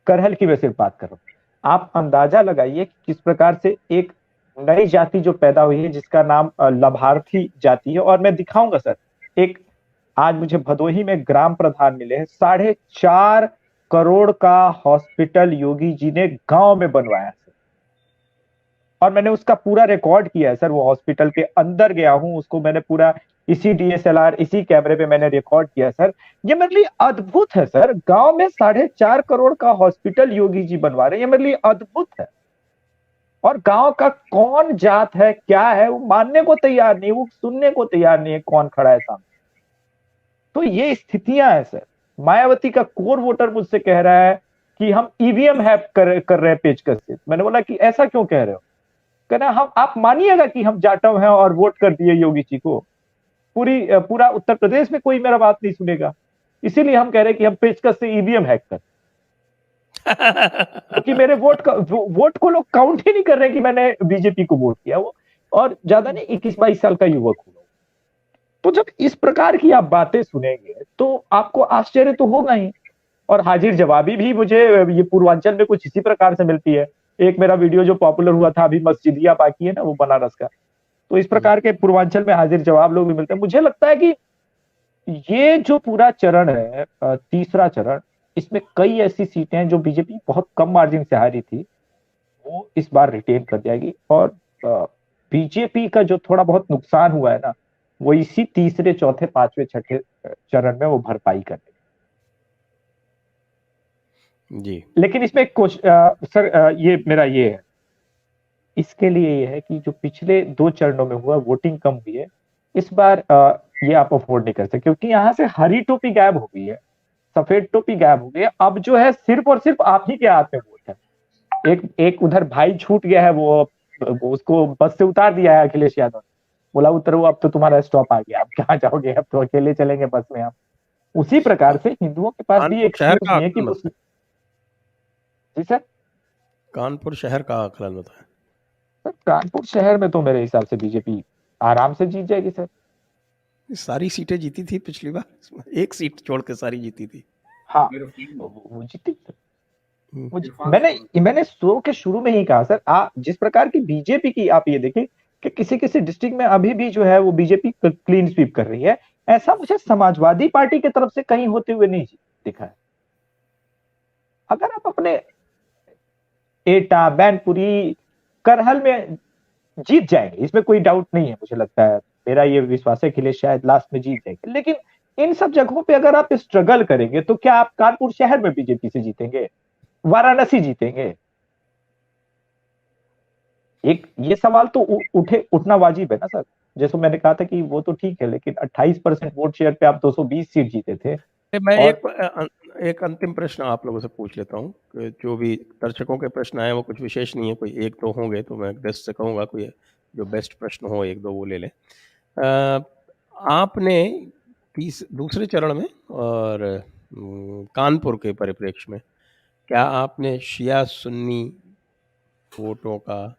करहल की मैं सिर्फ बात कर रहा हूं। आप अंदाजा लगाइए कि किस प्रकार से एक नई जाति जो पैदा हुई है जिसका नाम लाभार्थी जाति है। और मैं दिखाऊंगा सर, एक आज मुझे भदोही में ग्राम प्रधान मिले हैं, 4.5 करोड़ का हॉस्पिटल योगी जी ने गांव में बनवाया सर। और मैंने उसका पूरा रिकॉर्ड किया है सर, वो हॉस्पिटल के अंदर गया हूं, उसको मैंने पूरा इसी डीएसएलआर इसी कैमरे पे मैंने रिकॉर्ड किया सर। ये मेरे लिए अद्भुत है सर, गांव में 4.5 करोड़ का हॉस्पिटल योगी जी बनवा रहे हैं, ये मेरे लिए अद्भुत है। और गांव का कौन जात है क्या है वो मानने को तैयार नहीं, वो सुनने को तैयार नहीं है कौन खड़ा है सामने। तो ये स्थितियां है सर। मायावती का कोर वोटर मुझसे कह रहा है कि हम ईवीएम हैक कर रहे हैं पेचकस से। मैंने बोला कि ऐसा क्यों कह रहे हो? कहना हम, आप मानिएगा कि हम जाटव हैं और वोट कर दिए योगी जी को, पूरा उत्तर प्रदेश में कोई मेरा बात नहीं सुनेगा, इसीलिए हम कह रहे हैं कि हम पेचकस से ईवीएम हैक कर, क्योंकि मेरे वोट को लोग काउंट ही नहीं कर रहे कि मैंने बीजेपी को वोट किया। वो और ज्यादा नहीं 21-22 साल का युवक हूं। तो जब इस प्रकार की आप बातें सुनेंगे तो आपको आश्चर्य तो होगा ही। और हाजिर जवाबी भी मुझे ये पूर्वांचल में कुछ इसी प्रकार से मिलती है। एक मेरा वीडियो जो पॉपुलर हुआ था अभी, मस्जिदिया बाकी है ना वो बनारस का, तो इस प्रकार के पूर्वांचल में हाजिर जवाब लोग भी मिलते हैं। मुझे लगता है कि ये जो पूरा चरण है, तीसरा चरण, इसमें कई ऐसी सीटें हैं जो बीजेपी बहुत कम मार्जिन से हारी थी, वो इस बार रिटेन कर जाएगी। और बीजेपी का जो थोड़ा बहुत नुकसान हुआ है ना, वो इसी तीसरे, चौथे, पांचवें, छठे चरण में वो भरपाई करेगी। जी। लेकिन इसमें एक सर ये मेरा ये है, इसके लिए ये है कि जो पिछले 2 चरणों में हुआ वोटिंग कम हुई है, इस बार ये आप अफोर्ड नहीं कर सकते, क्योंकि यहाँ से हरी टोपी गायब हो गई है, सफेद टोपी गायब हो गई है। अब जो है सिर्फ और सिर्फ आप ही के हाथ में वोट है। एक उधर भाई छूट गया है, वो उसको बस से उतार दिया है अखिलेश यादव ने, बोला उतरो अब तो तुम्हारा स्टॉप आ गया, अब कहाँ जाओगे, अब तो अकेले चलेंगे बस में आप। उसी प्रकार से हिंदुओं के पास भी एक शहर का नहीं है कि जी सर, कानपुर शहर का आकलन बताएं। सर कानपुर शहर में तो मेरे हिसाब से बीजेपी आराम से जीत जाएगी सर। सारी सीटें जीती थी पिछली बार, एक सीट छोड़ के सारी जीती थी। हाँ वो जीती सर। मैंने शो के शुरू में ही कहा सर, जिस प्रकार की बीजेपी की आप ये देखिए कि किसी किसी डिस्ट्रिक्ट में अभी भी जो है वो बीजेपी क्लीन स्वीप कर रही है, ऐसा मुझे समाजवादी पार्टी की तरफ से कहीं होते हुए नहीं दिखा है। अगर आप अपने एटा, मैनपुरी, करहल में जीत जाएंगे, इसमें कोई डाउट नहीं है, मुझे लगता है, मेरा ये विश्वास है कि शायद लास्ट में जीत जाएंगे। लेकिन इन सब जगहों पे अगर आप स्ट्रगल करेंगे तो क्या आप कानपुर शहर में बीजेपी से जीतेंगे, वाराणसी जीतेंगे? एक ये सवाल तो उठना वाजिब है ना सर। जैसे मैंने कहा था कि वो तो ठीक है, लेकिन 28% वोट शेयर पे आप 220 सीट जीते थे। मैं और एक अंतिम प्रश्न आप लोगों से पूछ लेता हूँ कि जो भी दर्शकों के प्रश्न आए वो कुछ विशेष नहीं है, कोई एक दो होंगे तो मैं गेस्ट से कहूँगा कोई जो बेस्ट प्रश्न हो एक दो वो ले लें। आपने दूसरे चरण में और कानपुर के परिप्रेक्ष्य में क्या आपने शिया सुन्नी वोटों का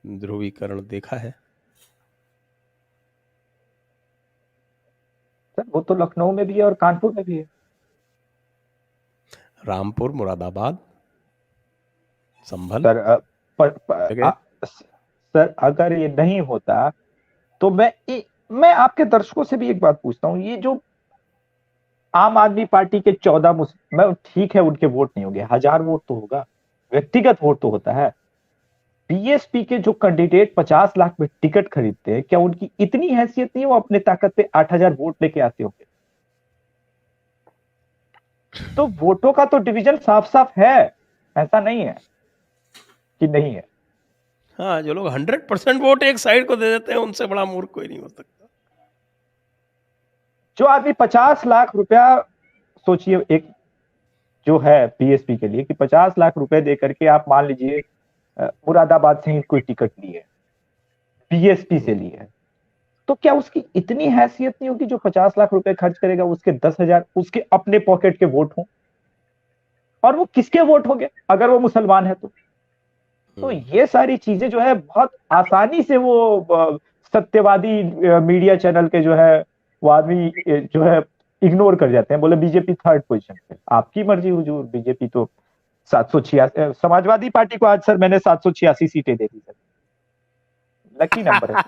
ध्रुवीकरण देखा है? सर वो तो लखनऊ में भी है और कानपुर में भी है। रामपुर, मुरादाबाद, संभल सर अगर ये नहीं होता तो मैं आपके दर्शकों से भी एक बात पूछता हूँ, ये जो आम आदमी पार्टी के 14 मैं ठीक है उनके वोट नहीं होंगे, 1000 वोट तो होगा, व्यक्तिगत वोट तो होता है। बीएसपी के जो कैंडिडेट 50 लाख में टिकट खरीदते हैं, क्या उनकी इतनी हैसियत नहीं है वो अपने ताकत पे 8000 वोट लेके आते होंगे? तो वोटों का तो डिवीजन साफ साफ है, ऐसा नहीं है कि नहीं है। हाँ, जो लोग 100% वोट एक साइड को दे देते हैं उनसे बड़ा मूर्ख कोई नहीं हो सकता। जो आदमी 50 लाख रुपया, सोचिए एक जो है बीएसपी के लिए कि 50 लाख रुपए दे करके आप मान लीजिए मुरादाबाद से ही कोई टिकट ली है, बीएसपी से ली है, तो क्या उसकी इतनी हैसियत नहीं होगी जो 50 लाख रुपए खर्च करेगा उसके 10,000 उसके अपने पॉकेट के वोट हों? और वो किसके वोट होंगे अगर वो मुसलमान है तो ये सारी चीजें जो है बहुत आसानी से वो सत्यवादी मीडिया चैनल के जो है वो आदमी जो है इग्नोर कर जाते हैं, बोले बीजेपी 3rd पोजीशन पे। आपकी मर्जी हुजूर, बीजेपी तो 786, समाजवादी पार्टी को आज सर मैंने 786 सीटें दे दी सर, लकी नंबर है।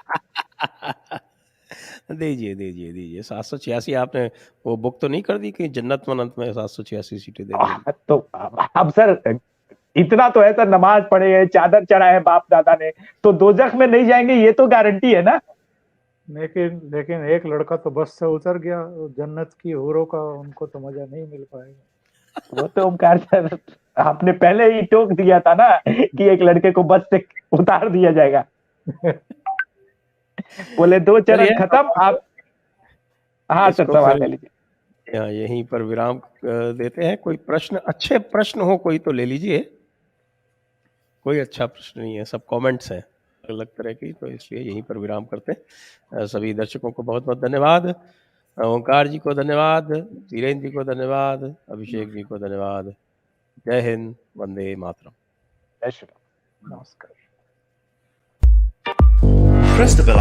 दीजिए दीजिए दीजिए 786 आपने वो बुक तो नहीं कर दी कि जन्नत मनत में 786 सीटें दे दी? तो अब सर इतना तो है सर, नमाज पढ़े है, चादर चढ़ा है बाप दादा ने, तो दोजख में नहीं जाएंगे ये तो गारंटी है ना। लेकिन एक लड़का तो बस से उतर गया, जन्नत की हूरों का उनको तो मजा नहीं मिल पाएगा। वो तो ओमकार सर आपने पहले ही टोक दिया था ना कि एक लड़के को बस से उतार दिया जाएगा। बोले 2 चरण खत्म आप। हाँ सर सवाल ले लीजिए। यहीं पर विराम देते हैं। कोई प्रश्न, अच्छे प्रश्न हो कोई तो ले लीजिए। कोई अच्छा प्रश्न नहीं है, सब कमेंट्स हैं अलग तरह की, तो इसलिए यहीं पर विराम करते हैं। सभी दर्शकों को बहुत बहुत धन्यवाद। ओंकार जी को धन्यवाद, धीरेन्द्र जी को धन्यवाद, अभिषेक जी को धन्यवाद। जय हिंद, वंदे मातरम। जय श्री राम, नमस्कार। Press the bell icon.